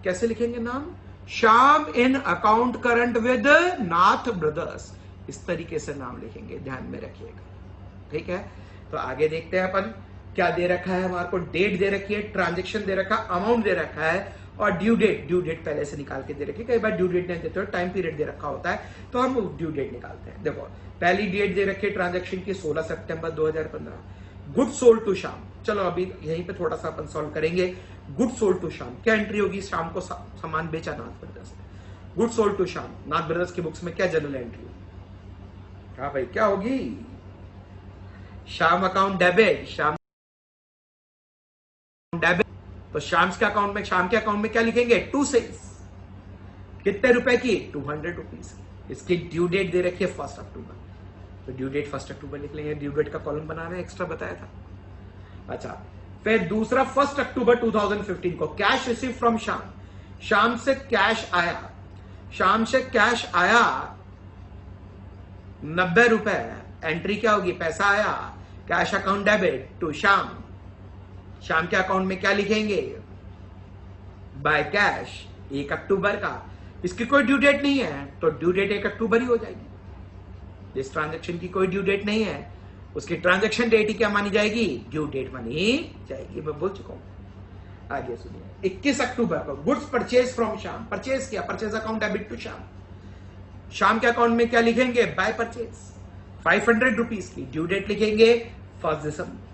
कैसे लिखेंगे नाम? Shyam in account current with Nath brothers, इस तरीके से नाम लिखेंगे, ध्यान में रखिएगा। ठीक है, तो आगे देखते हैं अपन क्या दे रखा है हमारे को। डेट दे रखी है, ट्रांजेक्शन दे रखा, अमाउंट दे रखा है और ड्यू डेट पहले से निकाल के दे रखी है। कई बार ड्यू डेट नहीं देते हो, टाइम पीरियड दे रखा होता है तो हम ड्यू डेट निकालते हैं। देखो पहली डेट दे रखी है ट्रांजेक्शन की 16 सितंबर 2015। गुड सोल्ड टू श्याम, चलो अभी यहीं पे थोड़ा सा अपन सॉल्व करेंगे। गुड सोल्ड टू श्याम, क्या एंट्री होगी? श्याम को सामान बेचा नाथ ब्रदर्स ने। Good sold to Shyam, Nath brothers की बुक्स में क्या जनरल एंट्री होगी? हाँ भाई क्या होगी? Shyam account debit, Shyam debit. तो श्याम के अकाउंट में क्या लिखेंगे? To sales. कितने रुपए की? 200 रुपीज की। इसकी ड्यू डेट दे रखी है 1 अक्टूबर, तो ड्यू डेट 1 अक्टूबर लिख लेंगे। ड्यू डेट का कॉलम बनाना है, एक्स्ट्रा बताया था। अच्छा, फिर दूसरा 1 अक्टूबर 2015 को cash receive from Shyam. Shyam से कैश आया, श्याम से कैश आया 90 रुपए। एंट्री क्या होगी? पैसा आया, cash account debit to Shyam. Shyam के अकाउंट में क्या लिखेंगे? बाय कैश 1 अक्टूबर का। इसकी कोई ड्यू डेट नहीं है तो ड्यू डेट 1 अक्टूबर ही हो जाएगी। इस ट्रांजेक्शन की कोई ड्यू डेट नहीं है, उसकी ट्रांजेक्शन डेट ही क्या मानी जाएगी? ड्यू डेट मानी जाएगी। मैं बोल चुका हूं, आगे सुनिए। 21 अक्टूबर को goods purchase from Shyam, purchase किया, purchase account debit to Shyam. Shyam के अकाउंट में क्या लिखेंगे? बाय परचेज 500 रुपीज की। ड्यू डेट लिखेंगे 1 दिसंबर।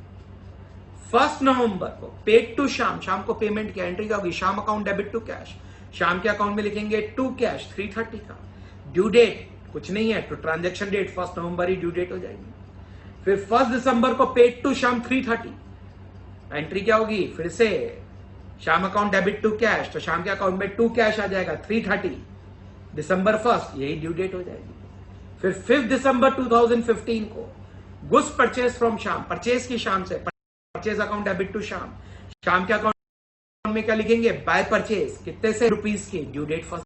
1 नवंबर को पेड टू श्याम, श्याम को पेमेंट किया। एंट्री क्या होगी? Shyam account debit to cash. Shyam के अकाउंट में लिखेंगे टू कैश 330 का। ड्यू डेट कुछ नहीं है तो ट्रांजेक्शन डेट 1 नवंबर ही ड्यू डेट हो जाएगी। फिर 1 दिसंबर को पेड टू श्याम 330। एंट्री क्या होगी? फिर से Shyam account debit to cash, तो श्याम के अकाउंट में टू कैश आ जाएगा 330 दिसंबर 1, यही ड्यू डेट हो जाएगी। फिर 5 दिसंबर 2015 को goods purchase from Shyam, purchase की श्याम से, purchase account debit to Shyam. Shyam के अकाउंट में क्या लिखेंगे? बाय परचेज, कितने से? रुपीस की। ड्यू डेट 1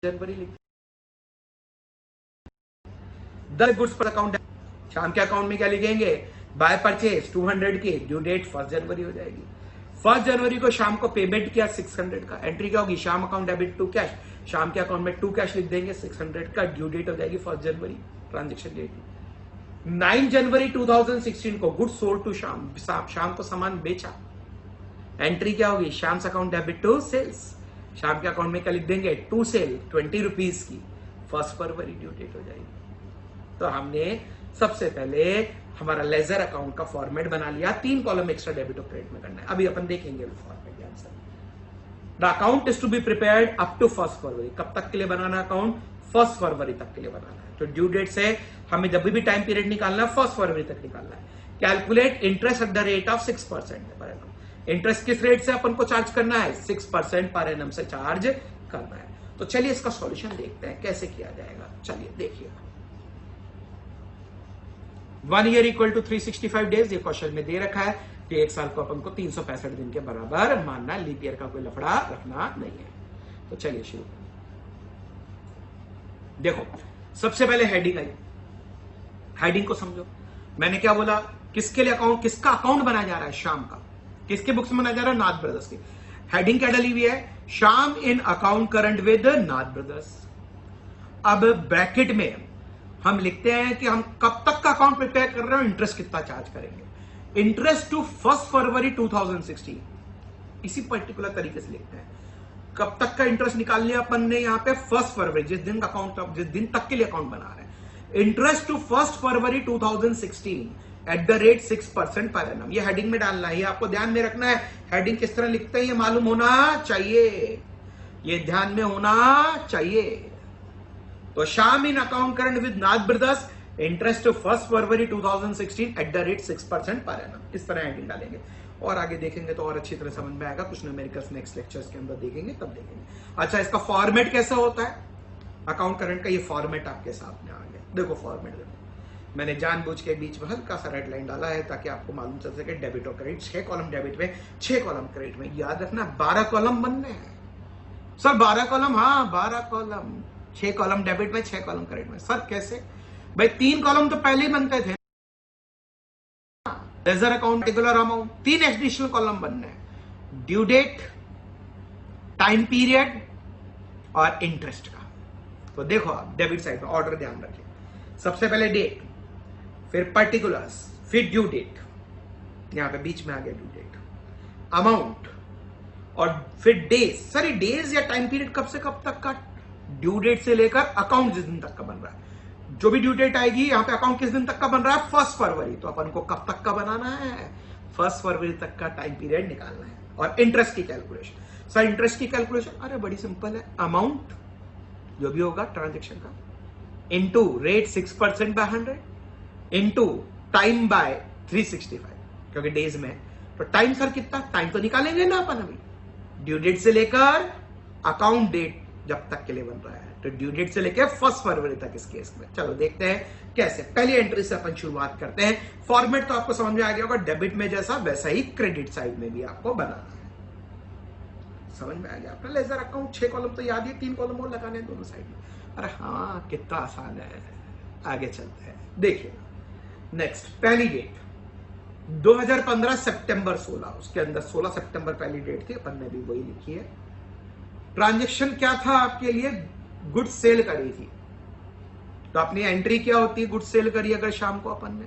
जनवरी लिखेंगे। गुड्स पर अकाउंट, श्याम के अकाउंट में क्या लिखेंगे? बाय परचेज 200 की। ड्यू डेट 1 जनवरी हो जाएगी। 1 जनवरी को शाम को पेमेंट किया 600 का। एंट्री क्या होगी? Shyam account debit to cash. Shyam के अकाउंट में टू कैश लिख देंगे, 600 का। ड्यू डेट हो जाएगी 1 जनवरी, ट्रांजेक्शन डेट। 9 जनवरी 2016 को goods sold to Shyam, Shyam को सामान बेचा। एंट्री क्या होगी? Shyam account debit to sales. Shyam के अकाउंट में क्या लिख देंगे? टू सेल 20 रुपीज की। 1 फरवरी ड्यू डेट हो जाएगी। तो हमने सबसे पहले हमारा लेजर अकाउंट का फॉर्मेट बना लिया। 3 कॉलम एक्स्ट्रा डेबिट और क्रेडिट में करना है। अभी अपन देखेंगे format answer. The account is to be prepared up to 1 February. कब तक के लिए बनाना अकाउंट? 1 फरवरी तक के लिए बनाना है। तो ड्यू डेट से हमें जब भी टाइम पीरियड निकालना है 1 फरवरी तक निकालना है। Calculate interest eight the rate of 6% per annum. Interest किस रेट से अपन को चार्ज करना है? 6% पर एनम से चार्ज करना है। तो चलिए इसका सॉल्यूशन देखते हैं कैसे किया जाएगा। चलिए देखिए, 1 ईयर इक्वल टू 365 डेज, ये क्वेश्चन में दे रखा है कि 1 साल को अपन को 365 दिन के बराबर मानना, लीप ईयर का कोई लफड़ा रखना नहीं है। तो चलिए शुरू। देखो सबसे पहले हेडिंग आई, हेडिंग को समझो। मैंने क्या बोला? किसके लिए अकाउंट, किसका अकाउंट बनाया जा रहा है? श्याम का। किसके बुक्स में बनाया जा रहा है? नाथ ब्रदर्स की। हेडिंग क्या डली हुई है? Shyam in account current with Nath brothers. अब ब्रैकेट में हम लिखते हैं कि हम कब तक का अकाउंट प्रिपेयर कर रहे हो, इंटरेस्ट कितना चार्ज करेंगे। इंटरेस्ट टू 1 फरवरी 2016, इसी पर्टिकुलर तरीके से लिखते हैं। कब तक का इंटरेस्ट निकाल लिया अपन ने यहां पे? 1 फरवरी, जिस दिन अकाउंट, जिस दिन तक के लिए अकाउंट बना रहे हैं। Interest to 1 February 2016 at the rate 6% per annum. ये हेडिंग में डालना है, ये आपको ध्यान में रखना है। हेडिंग किस तरह लिखते हैं ये मालूम होना चाहिए, ये ध्यान में होना चाहिए। तो Shyam in account current with Nath brothers, interest to 1 February 2016 at the rate 6% per annum. इस तरह हेडिंग डालेंगे और आगे देखेंगे तो और अच्छी तरह समझ में आएगा। कुछ न्यूमेरिकल्स नेक्स्ट लेक्चर्स के अंदर देखेंगे, तब देखेंगे। अच्छा, इसका फॉर्मेट कैसा होता है अकाउंट करंट का? ये फॉर्मेट आपके सामने आ गया। देखो फॉर्मेट देखो, मैंने जानबूझ के बीच में हल्का सा रेड लाइन डाला है ताकि आपको मालूम चल सके डेबिट और क्रेडिट। 6 कॉलम डेबिट में, 6 कॉलम क्रेडिट में। याद रखना 12 कॉलम बनने हैं सर। 12 कॉलम, हाँ 12 कॉलम, 6 कॉलम डेबिट में, 6 कॉलम क्रेडिट में। सर कैसे भाई? 3 कॉलम तो पहले ही बनते थे, ledger account, regular amount. 3 additional column बनने हैं, ड्यू डेट, टाइम पीरियड और इंटरेस्ट का। तो देखो आप डेबिट साइड में ऑर्डर ध्यान रखें। सबसे पहले डेट, फिर पर्टिकुलर्स, फिर ड्यू डेट, यहां पे बीच में आ गया ड्यू डेट, अमाउंट और फिर डेज। सर ये डेज या टाइम पीरियड कब से कब तक का? ड्यू डेट से लेकर अकाउंट जिस दिन तक का बन रहा है। जो भी ड्यू डेट आएगी, यहां पे अकाउंट किस दिन तक का बन रहा है? 1 फरवरी। तो अपन को कब तक का बनाना है? 1 फरवरी तक का टाइम पीरियड निकालना है। और इंटरेस्ट की कैलकुलेशन, सर इंटरेस्ट की कैलकुलेशन अरे बड़ी सिंपल है। अमाउंट जो भी होगा ट्रांजेक्शन का, into rate 6% by 100 into time by 365, क्योंकि डेज में। तो टाइम सर कितना? टाइम तो निकालेंगे ना अपन अभी, ड्यू डेट से लेकर अकाउंट डेट जब तक के लिए बन रहा है। तो ड्यू डेट से लेकर 1 फरवरी तक इस केस में। चलो देखते हैं कैसे। पहली एंट्री से अपन शुरुआत करते हैं। फॉर्मेट तो आपको समझ में आ गया होगा, डेबिट में जैसा वैसा ही क्रेडिट साइड में भी आपको बनाना है। समझ में आ गया आपका? लेजर अकाउंट 6 कॉलम तो याद ही, 3 कॉलम और लगाने हैं दोनों साइड में। अरे हाँ कितना आसान है। आगे चलते हैं, देखिए नेक्स्ट। पहली डेट 2015 सितंबर 16, उसके अंदर 16 सितंबर पहली डेट थी, अपन ने भी वही लिखी है। ट्रांजेक्शन क्या था आपके लिए? गुड सेल करी थी। तो अपनी एंट्री क्या होती है? गुड सेल करी अगर शाम को अपन ने,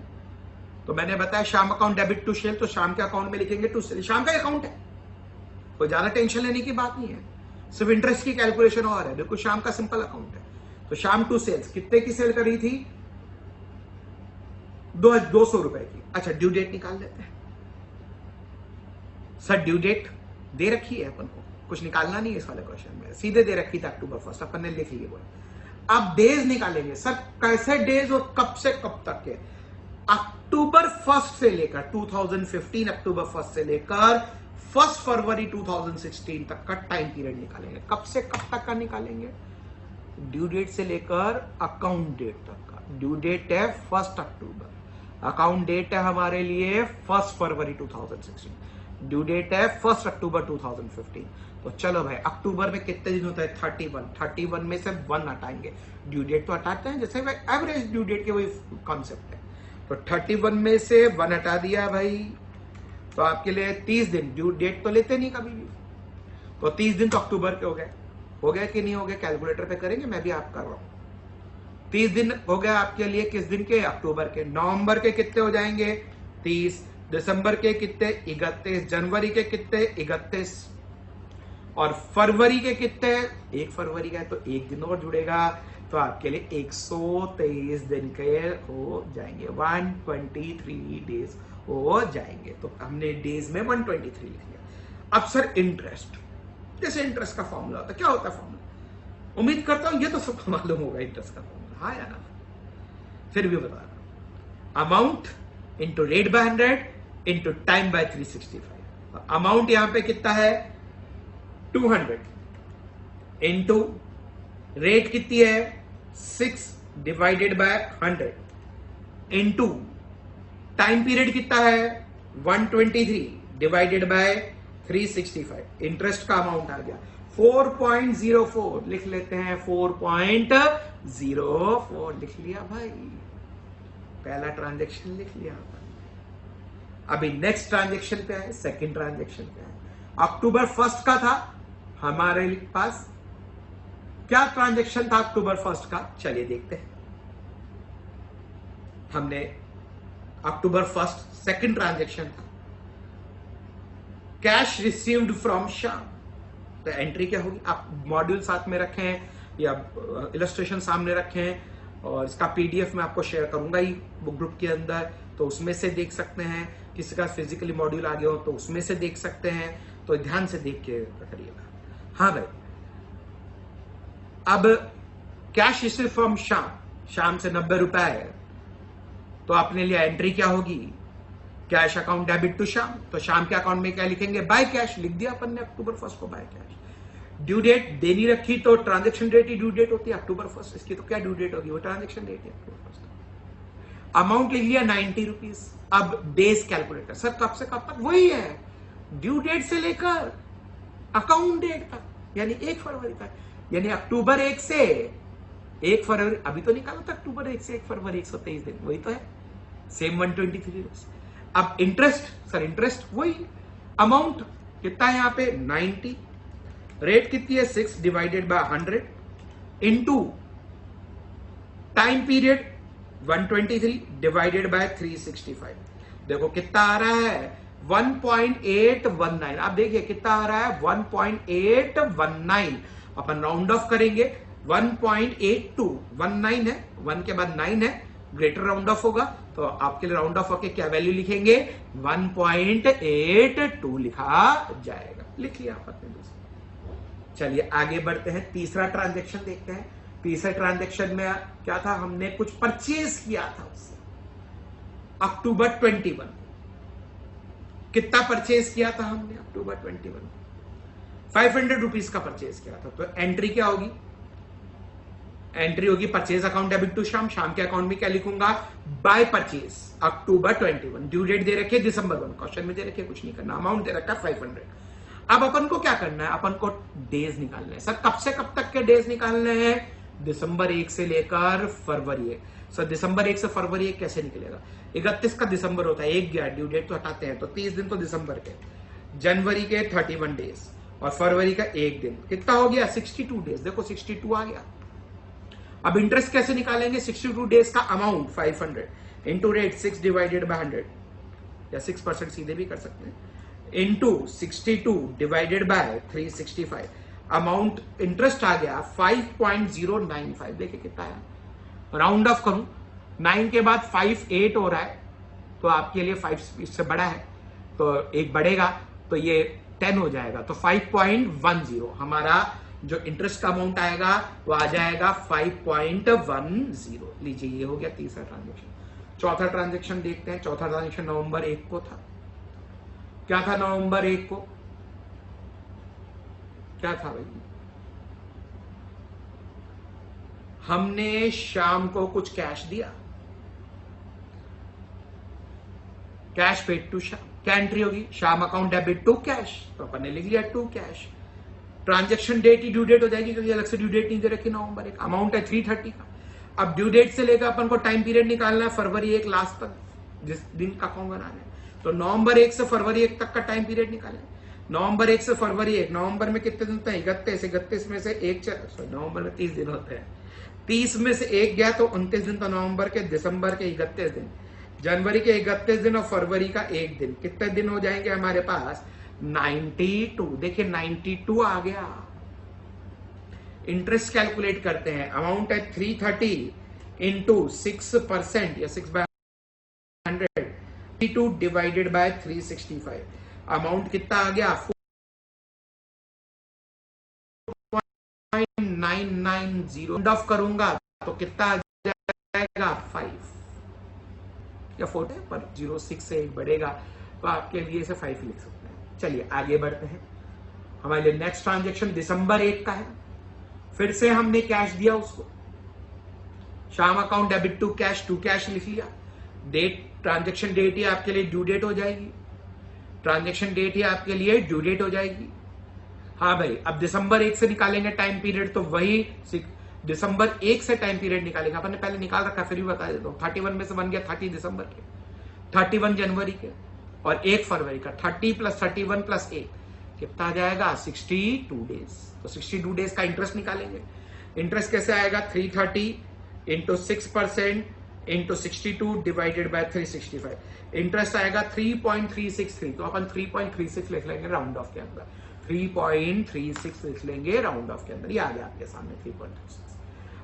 तो मैंने बताया शाम अकाउंट डेबिट टू सेल, तो शाम के अकाउंट में लिखेंगे टू सेल। शाम का अकाउंट है, कोई ज्यादा टेंशन लेने की बात नहीं है, सिर्फ इंटरेस्ट की कैलकुलेशन और है। देखो शाम का सिंपल अकाउंट है। तो शाम टू सेल्स कितने की सेल करी थी? 200 रुपए की। अच्छा ड्यू डेट निकाल लेते हैं। सर ड्यू डेट दे रखी है अपन को, कुछ निकालना नहीं है इस वाले क्वेश्चन में, सीधे दे रखी थी अक्टूबर 1 अपन ने लिख लिया। अब डेज निकालेंगे। सर कैसे डेज और कब से कब तक के? अक्टूबर 1 से लेकर 2015 अक्टूबर 1 से लेकर 1 फरवरी 2016 तक का टाइम पीरियड निकालेंगे। कब से कब तक का निकालेंगे? ड्यू डेट से लेकर अकाउंट डेट तक का। ड्यू डेट है 1 अक्टूबर, अकाउंट डेट है हमारे लिए 1 फरवरी 2016, ड्यू डेट है 1 अक्टूबर 2015। तो चलो भाई अक्टूबर में कितने दिन होता है? 31 में से 1 हटाएंगे। ड्यू डेट तो हटाते हैं, जैसे भाई एवरेज ड्यू डेट के वही कॉन्सेप्ट है। तो 31 में से 1 हटा दिया भाई, तो आपके लिए 30 दिन। ड्यू डेट तो लेते नहीं कभी भी, तो 30 दिन तो अक्टूबर के हो गए। हो गया कि नहीं हो गया? कैलकुलेटर पे करेंगे, मैं भी आप कर रहा हूं। 30 दिन हो गया आपके लिए, किस दिन के? अक्टूबर के। नवंबर के कितने हो जाएंगे? 30। दिसंबर के कितने? 31। जनवरी के कितने? 31। और फरवरी के कितने? 1 फरवरी का है तो 1 दिन और जुड़ेगा, तो आपके लिए 123 दिन के हो जाएंगे। 123 डेज हो जाएंगे। तो हमने डेज में 123 लिख लिया। अब सर इंटरेस्ट, जैसे इंटरेस्ट का फॉर्मूला होता है, क्या होता है फॉर्मूला? उम्मीद करता हूं ये तो सबको मालूम होगा इंटरेस्ट का फॉर्मूला, हाँ या ना? फिर भी बता रहा, amount into rate by 100 into time by 365। Amount यहां पे कितना है? 200 इंटू रेट कितनी है? 6 divided by 100 into time period कितना है? 123 डिवाइडेड बाय 365। इंटरेस्ट का अमाउंट आ गया 4.04, लिख लेते हैं 4.04 लिख लिया भाई, पहला ट्रांजैक्शन लिख लिया। अभी नेक्स्ट ट्रांजैक्शन पे है, सेकंड ट्रांजैक्शन पे है। अक्टूबर 1 का था हमारे पास, क्या ट्रांजैक्शन था अक्टूबर 1 का? चलिए देखते हैं। हमने अक्टूबर 1 सेकंड ट्रांजेक्शन था, कैश रिसीव्ड फ्रॉम श्याम, तो एंट्री क्या होगी? आप मॉड्यूल साथ में रखे हैं या इलस्ट्रेशन सामने रखे हैं, और इसका पीडीएफ मैं आपको शेयर करूंगा ही बुक ग्रुप के अंदर, तो उसमें से देख सकते हैं। किसी का फिजिकली मॉड्यूल आ गया हो तो उसमें से देख सकते हैं, तो ध्यान से देख के करिएगा। हाँ भाई, अब कैश रिसीव फ्रॉम श्याम, शाम से 90 रुपए है, तो आपने लिया, एंट्री क्या होगी? Cash account debit to Shyam, तो श्याम के अकाउंट में क्या लिखेंगे? बाय कैश, लिख दिया अपन ने अक्टूबर 1 को बाय कैश। ड्यू डेट देनी रखी तो ट्रांजेक्शन डेट ही ड्यू डेट होती है अक्टूबर 1, इसकी तो क्या ड्यू डेट होगी? वो ट्रांजेक्शन डेट है अक्टूबर 1। अमाउंट लिख लिया 90 रुपीज। अब डेज कैलकुलेट कर, सर कब से कब तक? वही है, ड्यू डेट से लेकर अकाउंट डेट तक, यानी 1 फरवरी तक, यानी अक्टूबर 1 से 1 फरवरी, अभी तो निकाला था अक्टूबर 1 से 1 फरवरी 123 दिन, वही तो है, सेम 123 डेज। अब इंटरेस्ट, सर इंटरेस्ट वही, अमाउंट कितना है यहाँ पे? 90, रेट कितनी है? 6 divided by 100 into time period 123 divided by 365। देखो कितना आ रहा है? 1.819। आप देखिए कितना आ रहा है? 1.819। अपन राउंड ऑफ करेंगे, 1.8219 है, 1 के बाद 9 है, ग्रेटर राउंड ऑफ होगा, तो आपके लिए राउंड ऑफ होके क्या वैल्यू लिखेंगे? 1.82 लिखा जाएगा। लिख लिया आपने। चलिए आगे बढ़ते हैं, तीसरा ट्रांजैक्शन देखते हैं। तीसरे ट्रांजैक्शन में क्या था? हमने कुछ परचेज किया था उससे अक्टूबर 21। कितना परचेज किया था हमने अक्टूबर 21? 500 रुपीज का परचेज किया था, तो एंट्री क्या होगी? एंट्री होगी purchase account debit to Shyam, Shyam के अकाउंट में क्या लिखूंगा? By purchase October 21। Due date दे रखे दिसंबर 1, क्वेश्चन में दे रखे, कुछ नहीं करना, अमाउंट दे रखा 500। अब अपन को क्या करना है? अपन को डेज निकालने हैं। सर कब से कब तक के डेज निकालने हैं? दिसंबर 1 से लेकर फरवरी 1। सर दिसंबर 1 से फरवरी 1 कैसे निकलेगा? 31 का दिसंबर होता है, 1 गया, ड्यू डेट तो हटाते हैं, तो 30 दिन तो दिसंबर के, जनवरी के 31 डेज और फरवरी का 1 दिन, कितना हो गया? 62 डेज। देखो 62 आ गया। अब इंटरेस्ट कैसे निकालेंगे? 62 डेज का amount 500 into rate 6 divided by 100, या 6% सीधे भी कर सकते हैं, into 62 divided by 365। Amount interest आ गया 5.095। देखिए कितना है, राउंड ऑफ करूं, 9 के बाद 5 8 हो रहा है, तो आपके लिए 5 इससे बड़ा है, तो एक बढ़ेगा, तो ये 10 हो जाएगा, तो 5.10 हमारा जो इंटरेस्ट का अमाउंट आएगा वो आ जाएगा 5.10। लीजिए ये हो गया तीसरा ट्रांजेक्शन। चौथा ट्रांजेक्शन देखते हैं। चौथा ट्रांजेक्शन नवंबर 1 को था। क्या था नवंबर 1 को? क्या था भाई? हमने शाम को कुछ कैश दिया, कैश पेड टू शाम। क्या एंट्री होगी? शाम अकाउंट डेबिट टू कैश, तो अपन ने लिख लिया टू कैश। ट्रांजेक्शन डेट ही ड्यू डेट हो जाएगी, क्योंकि अलग से ड्यू डेट नहीं दे रखी नवंबर 1। अमाउंट है 330 का। अब ड्यू डेट से लेकर अपन को टाइम पीरियड निकालना है फरवरी 1 लास्ट तक, जिस दिन का अकाउंट बनाना है, तो नवंबर 1 से फरवरी 1 तक का टाइम पीरियड निकालें। नवंबर 1 से फरवरी 1, नवंबर में कितने दिन होते हैं? 31 में से 1 नवंबर में 30 दिन होते हैं, 30 में से 1 गया तो 29 दिन, तो नवंबर के, दिसंबर के 31 दिन, जनवरी के 31 दिन और फरवरी का 1 दिन, कितने दिन हो जाएंगे हमारे पास? 92। देखिए 92 आ गया। इंटरेस्ट कैलकुलेट करते हैं, अमाउंट है 330 इंटू 6% या 6/100, 32 डिवाइडेड बाय 365। अमाउंट कितना आ गया? 4.990। ऑफ करूंगा तो कितना आ जाएगा? 5 या 4 है, पर 06 से 1 बढ़ेगा, तो आपके लिए इसे 5 लिख सकते हैं। चलिए आगे बढ़ते हैं। हमारे लिए नेक्स्ट ट्रांजेक्शन दिसंबर 1 का है। फिर से हमने कैश दिया उसको, Shyam account debit to cash, to cash लिख लिया। डेट, ट्रांजेक्शन डेट ही आपके लिए ड्यू डेट हो जाएगी, ट्रांजेक्शन डेट ही आपके लिए ड्यू डेट हो जाएगी। हाँ भाई, अब दिसंबर 1 से निकालेंगे टाइम पीरियड, तो वही दिसंबर 1 से टाइम पीरियड निकालेंगे। अपन ने पहले निकाल रखा, फिर भी बता देता हूं। 31 में से बन गया 30 दिसंबर के, 31 जनवरी के और 1 फरवरी का। 30 + 31 + 1 कितना आ जाएगा? 62 डेज। तो 62 डेज का इंटरेस्ट निकालेंगे। इंटरेस्ट कैसे आएगा? 330 into 6% into 62 divided by 365, interest आएगा 3.363, तो अपन 3.36 लिख लेंगे राउंड ऑफ के अंदर, 3.36 लिख लेंगे राउंड ऑफ के अंदर, ये आ गया आपके सामने 3.36।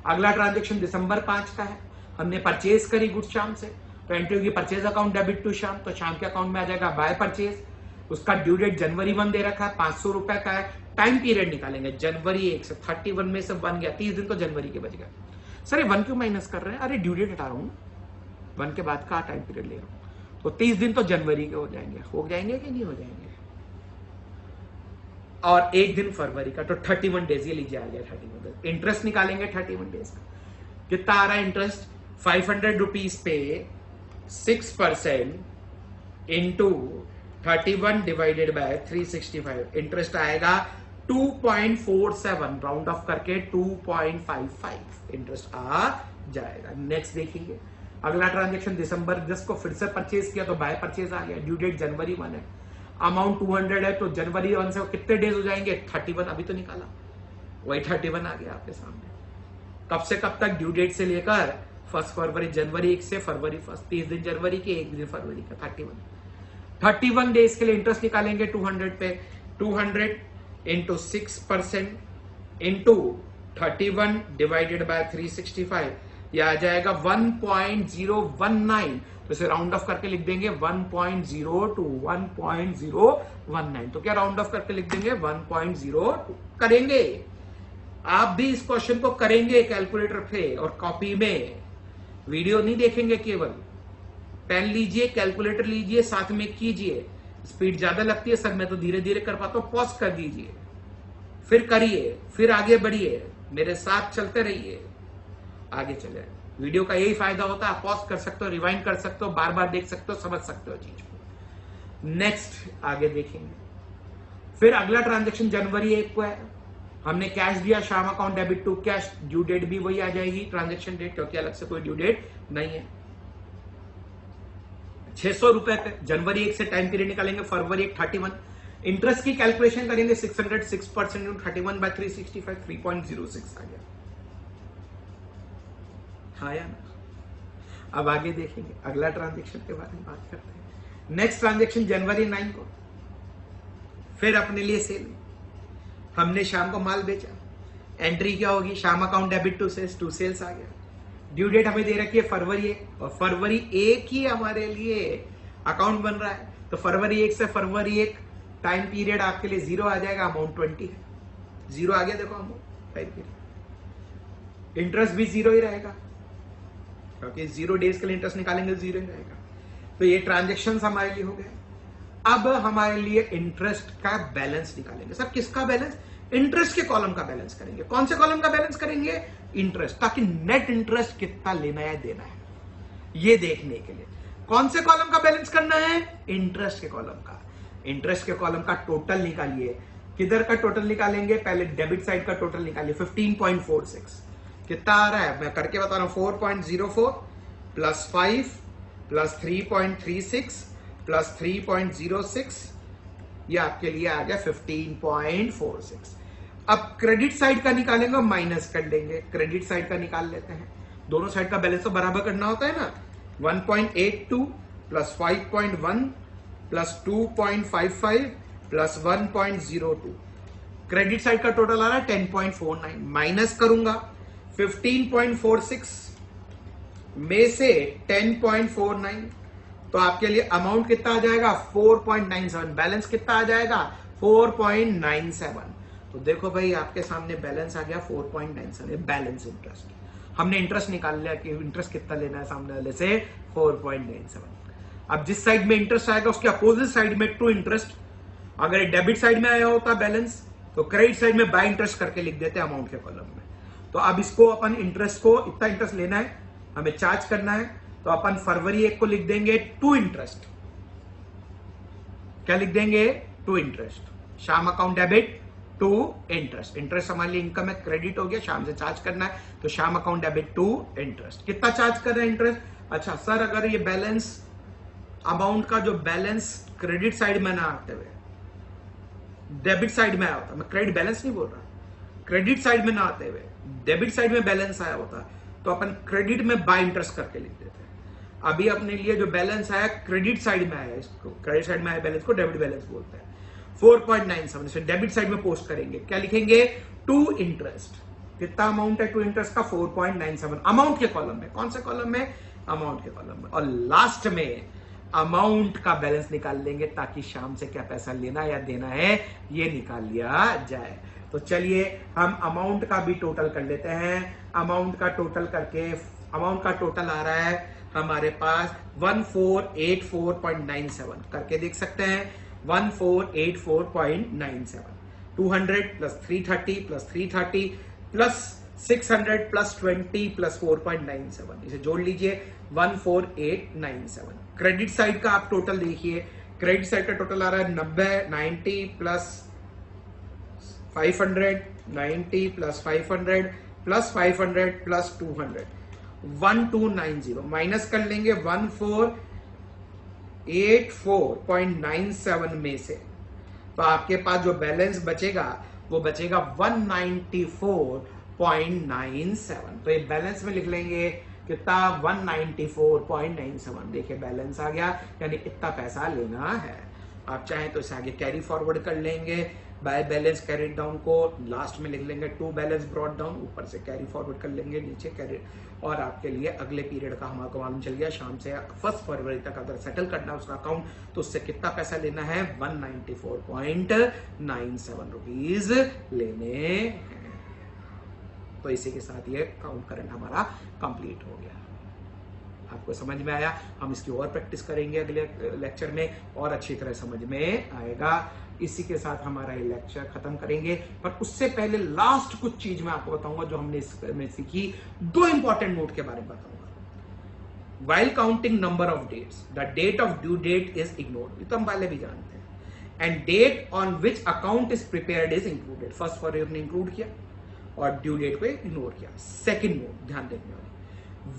अगला ट्रांजेक्शन दिसंबर 5 का है, हमने परचेज करी गुड्स शाम से, तो एंट्री होगी परचेज अकाउंट डेबिट टू शाम, तो शाम के अकाउंट में आ जाएगा बाय परचेज, उसका ड्यू डेट जनवरी 1 दे रखा है, 500 रुपए का है, टाइम पीरियड निकालेंगे जनवरी 1 से 31 में से 1 गया, 30 दिन तो जनवरी के बच गए। सर ये 1 क्यों माइनस कर रहे हैं? अरे ड्यू डेट हटा रहा हूं, 1 के बाद का टाइम पीरियड ले रहा हूं, तो 30 दिन तो जनवरी के हो जाएंगे कि नहीं हो जाएंगे, और 1 दिन फरवरी का, तो 31 डेज, ये लीजिए आ गया 31 डेज। इंटरेस्ट निकालेंगे 31 डेज का, कितना आ रहा है इंटरेस्ट? 500 रुपीज पे 6% इंटू 31 डिवाइडेड बाय 365, इंटरेस्ट आएगा 2.47, राउंड ऑफ करके 2.55 इंटरेस्ट आ जाएगा। नेक्स्ट देखिए, अगला ट्रांजेक्शन दिसंबर 10 को फिर से परचेज किया, तो बाय परचेज आ गया, ड्यू डेट जनवरी 1 है, अमाउंट 200 है, तो जनवरी 1 से कितने डेज हो जाएंगे? 31, अभी तो निकाला, वही 31 आ गया आपके सामने। कब से कब तक? ड्यू डेट से लेकर 1 फरवरी, जनवरी 1 से फरवरी 1, 30 दिन जनवरी के, 1 दिन फरवरी का, 31 डेज के लिए इंटरेस्ट निकालेंगे 200 पे, 200 इंटू 6% इंटू 31 डिवाइडेड बाय 365, यह आ जाएगा 1.019, तो इसे राउंड ऑफ करके लिख देंगे 1.02, 1.019, तो क्या राउंड ऑफ करके लिख देंगे 1.02 करेंगे। आप भी इस क्वेश्चन को करेंगे कैलकुलेटर पे और कॉपी में, वीडियो नहीं देखेंगे, केवल पेन लीजिए, कैलकुलेटर लीजिए, साथ में कीजिए। स्पीड ज्यादा लगती है सर, मैं तो धीरे धीरे कर पाता हूं, पॉज कर दीजिए, फिर करिए, फिर आगे बढ़िए, मेरे साथ चलते रहिए, आगे चले। वीडियो का यही फायदा होता है, आप पॉज कर सकते हो, रिवाइंड कर सकते हो, बार बार देख सकते हो, समझ सकते हो चीज को। नेक्स्ट आगे देखेंगे, फिर अगला ट्रांजेक्शन जनवरी 1 को है, हमने कैश दिया, Shyam account debit to cash, due date भी वही आ जाएगी, ट्रांजेक्शन डेट, क्योंकि अलग से कोई ड्यू डेट नहीं है। 600 रुपए पे जनवरी 1 से टाइम पीरियड निकालेंगे, फरवरी 1 31, इंटरेस्ट की कैलकुलेशन करेंगे 606% 31 बाय 365, 3.06 आ गया, हाँ या ना। अब आगे देखेंगे, अगला ट्रांजेक्शन के बारे में बात करते हैं। नेक्स्ट ट्रांजेक्शन जनवरी 9 को, फिर अपने लिए सेल, हमने शाम को माल बेचा, एंट्री क्या होगी? शाम अकाउंट डेबिट टू सेल्स आ गया, ड्यू डेट हमें दे रखी है फरवरी 1, और फरवरी 1 ही हमारे लिए अकाउंट बन रहा है, तो फरवरी 1 से फरवरी 1 टाइम पीरियड आपके लिए 0 आ जाएगा, अमाउंट 20 है, 0 आ गया, देखो अमाउंट टाइम पीरियड, इंटरेस्ट भी 0 ही रहेगा, क्योंकि 0 डेज के लिए इंटरेस्ट निकालेंगे 0 ही रहेगा। तो ये ट्रांजेक्शन हमारे लिए हो गए। अब हमारे लिए इंटरेस्ट का बैलेंस निकालेंगे। सर किसका बैलेंस? इंटरेस्ट के कॉलम का बैलेंस करेंगे। कौन से कॉलम का बैलेंस करेंगे? इंटरेस्ट, ताकि नेट इंटरेस्ट कितना लेना है देना है ये देखने के लिए। कौन से कॉलम का बैलेंस करना है? इंटरेस्ट के कॉलम का। इंटरेस्ट के कॉलम का टोटल निकालिए। किधर का टोटल निकालेंगे? पहले डेबिट साइड का टोटल निकालिए। 15.46 कितना आ रहा है मैं करके बता रहा हूं। 4.04 प्लस 5 प्लस 3.36 प्लस 3.06 ये आपके लिए आ गया 15.46। अब क्रेडिट साइड का निकालेंगे, माइनस कर लेंगे। क्रेडिट साइड का निकाल लेते हैं। दोनों साइड का बैलेंस तो बराबर करना होता है ना। 1.82 plus 5.1 plus 2.55 plus 1.02। Credit side का टोटल आ रहा है 10.49। माइनस करूंगा 15.46 में से 10.49 तो आपके लिए अमाउंट कितना आ जाएगा? 4.97। बैलेंस कितना आ जाएगा? 4.97। तो देखो भाई आपके सामने बैलेंस आ गया 4.97। बैलेंस इंटरेस्ट हमने इंटरेस्ट निकाल लिया कि इंटरेस्ट कितना लेना है सामने वाले से 4.97। अब जिस साइड में इंटरेस्ट आएगा उसके अपोजिट साइड में टू इंटरेस्ट। अगर डेबिट साइड में आया होता बैलेंस तो क्रेडिट साइड में बाय इंटरेस्ट करके लिख देते अमाउंट के कॉलम में। तो अब इसको अपन इंटरेस्ट को इतना इंटरेस्ट लेना है, हमें चार्ज करना है, तो अपन फरवरी 1 को लिख देंगे टू इंटरेस्ट। क्या लिख देंगे? To interest. Shyam account debit to interest. Interest हमारे लिए इनकम है, क्रेडिट हो गया, शाम से चार्ज करना है तो शाम अकाउंट डेबिट टू इंटरेस्ट। कितना चार्ज कर रहे हैं इंटरेस्ट? अच्छा सर अगर ये बैलेंस अमाउंट का जो बैलेंस क्रेडिट साइड में ना आते हुए डेबिट साइड में आया होता, मैं क्रेडिट बैलेंस नहीं बोल रहा, क्रेडिट साइड में ना आते हुए डेबिट साइड में बैलेंस आया होता तो अपन क्रेडिट में बाय इंटरेस्ट करके लिख देते हैं। अभी अपने लिए जो बैलेंस आया क्रेडिट साइड में आया, इसको क्रेडिट साइड में आया बैलेंस को डेबिट बैलेंस बोलते हैं। 4.97 इसे डेबिट साइड में पोस्ट करेंगे, क्या लिखेंगे, टू इंटरेस्ट। कितना अमाउंट है टू इंटरेस्ट का, 4.97 अमाउंट के कॉलम में। कौन से कॉलम में, अमाउंट के कॉलम में। और लास्ट में अमाउंट का बैलेंस निकाल लेंगे ताकि शाम से क्या पैसा लेना या देना है ये निकाल लिया जाए। तो चलिए हम अमाउंट का भी टोटल कर लेते हैं। अमाउंट का टोटल करके अमाउंट का टोटल आ रहा है हमारे पास 1484.97 करके देख सकते हैं। 1484.97 200 plus 330 plus 330 plus 600 plus 20 plus 4.97 इसे जोड़ लीजिए 14897। क्रेडिट साइड का आप टोटल देखिए, क्रेडिट साइड का टोटल आ रहा है 90 plus 500 90 plus 500 plus 500 plus 200 1290 minus कर लेंगे 1484.97 में से, तो आपके पास जो बैलेंस बचेगा वो बचेगा 194.97। तो ये बैलेंस में लिख लेंगे कितना, 194.97। देखिए बैलेंस आ गया, यानी इतना पैसा लेना है। आप चाहें तो इसे आगे कैरी फॉरवर्ड कर लेंगे, बाय बैलेंस कैरी डाउन को लास्ट में लिख लेंगे, टू बैलेंस ब्रॉट डाउन, ऊपर से कैरी फॉरवर्ड कर लेंगे नीचे कैरी। और आपके लिए अगले पीरियड का हमारे मालूम चल गया, शाम से 1 फरवरी तक अगर सेटल करना है उसका अकाउंट तो उससे कितना पैसा लेना है, 194.97 रुपीज लेने हैं। तो इसी के साथ ये अकाउंट करंट हमारा कंप्लीट हो गया। आपको समझ में आया, हम इसकी और प्रैक्टिस करेंगे अगले लेक्चर में और अच्छी तरह समझ में आएगा। इसी के साथ हमारा ये लेक्चर खत्म करेंगे, पर उससे पहले लास्ट कुछ चीज मैं आपको बताऊंगा जो हमने इसमें सीखी। 2 इंपॉर्टेंट नोट के बारे में बताऊंगा। While counting number of dates the date of due date is ignored, ये तो हम पहले भी जानते हैं, and date on which account is prepared is included. First forward ने इंक्लूड किया और ड्यू डेट को इग्नोर किया। सेकंड नोट ध्यान देने वाली,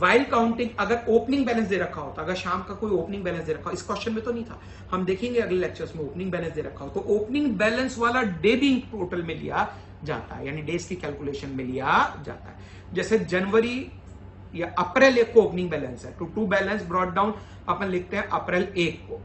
वाइल काउंटिंग अगर ओपनिंग बैलेंस दे रखा होता, अगर शाम का कोई ओपनिंग बैलेंस दे रखा हो, इस क्वेश्चन में तो नहीं था, हम देखेंगे अगले लेक्चर्स में, ओपनिंग बैलेंस दे रखा हो तो ओपनिंग बैलेंस वाला डे भी टोटल में लिया जाता है, यानी डेज की कैलकुलेशन में लिया जाता है। जैसे जनवरी या अप्रैल 1 को ओपनिंग बैलेंस है, टू बैलेंस ब्रॉट डाउन अपन लिखते हैं अप्रैल 1 को,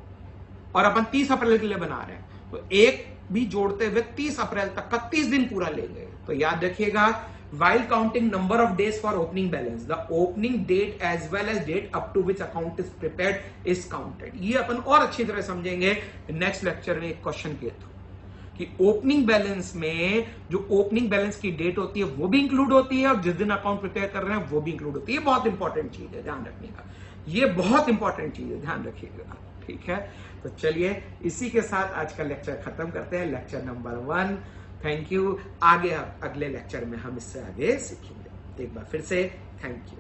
और अपन 30 अप्रैल के लिए बना रहे हैं तो 1 भी जोड़ते हुए 30 अप्रैल तक का 30 दिन पूरा लेंगे। तो याद रखिएगा, while counting number of days for opening balance, the opening date as well as date up to which account is prepared is counted। ये अपन और अच्छी तरह समझेंगे नेक्स्ट लेक्चर में एक क्वेश्चन के थ्रू कि ओपनिंग बैलेंस में जो ओपनिंग बैलेंस की डेट होती है वो भी इंक्लूड होती है और जिस दिन अकाउंट प्रिपेयर कर रहे हैं वो भी इंक्लूड होती है। बहुत इंपॉर्टेंट चीज है, ध्यान रखने का, ये बहुत इंपॉर्टेंट चीज है, ध्यान रखिएगा। ठीक है, तो चलिए इसी के साथ आज का लेक्चर खत्म करते हैं, लेक्चर नंबर 1। Thank you. आगे अगले लेक्चर में हम इससे आगे सीखेंगे। एक बार फिर से थैंक यू।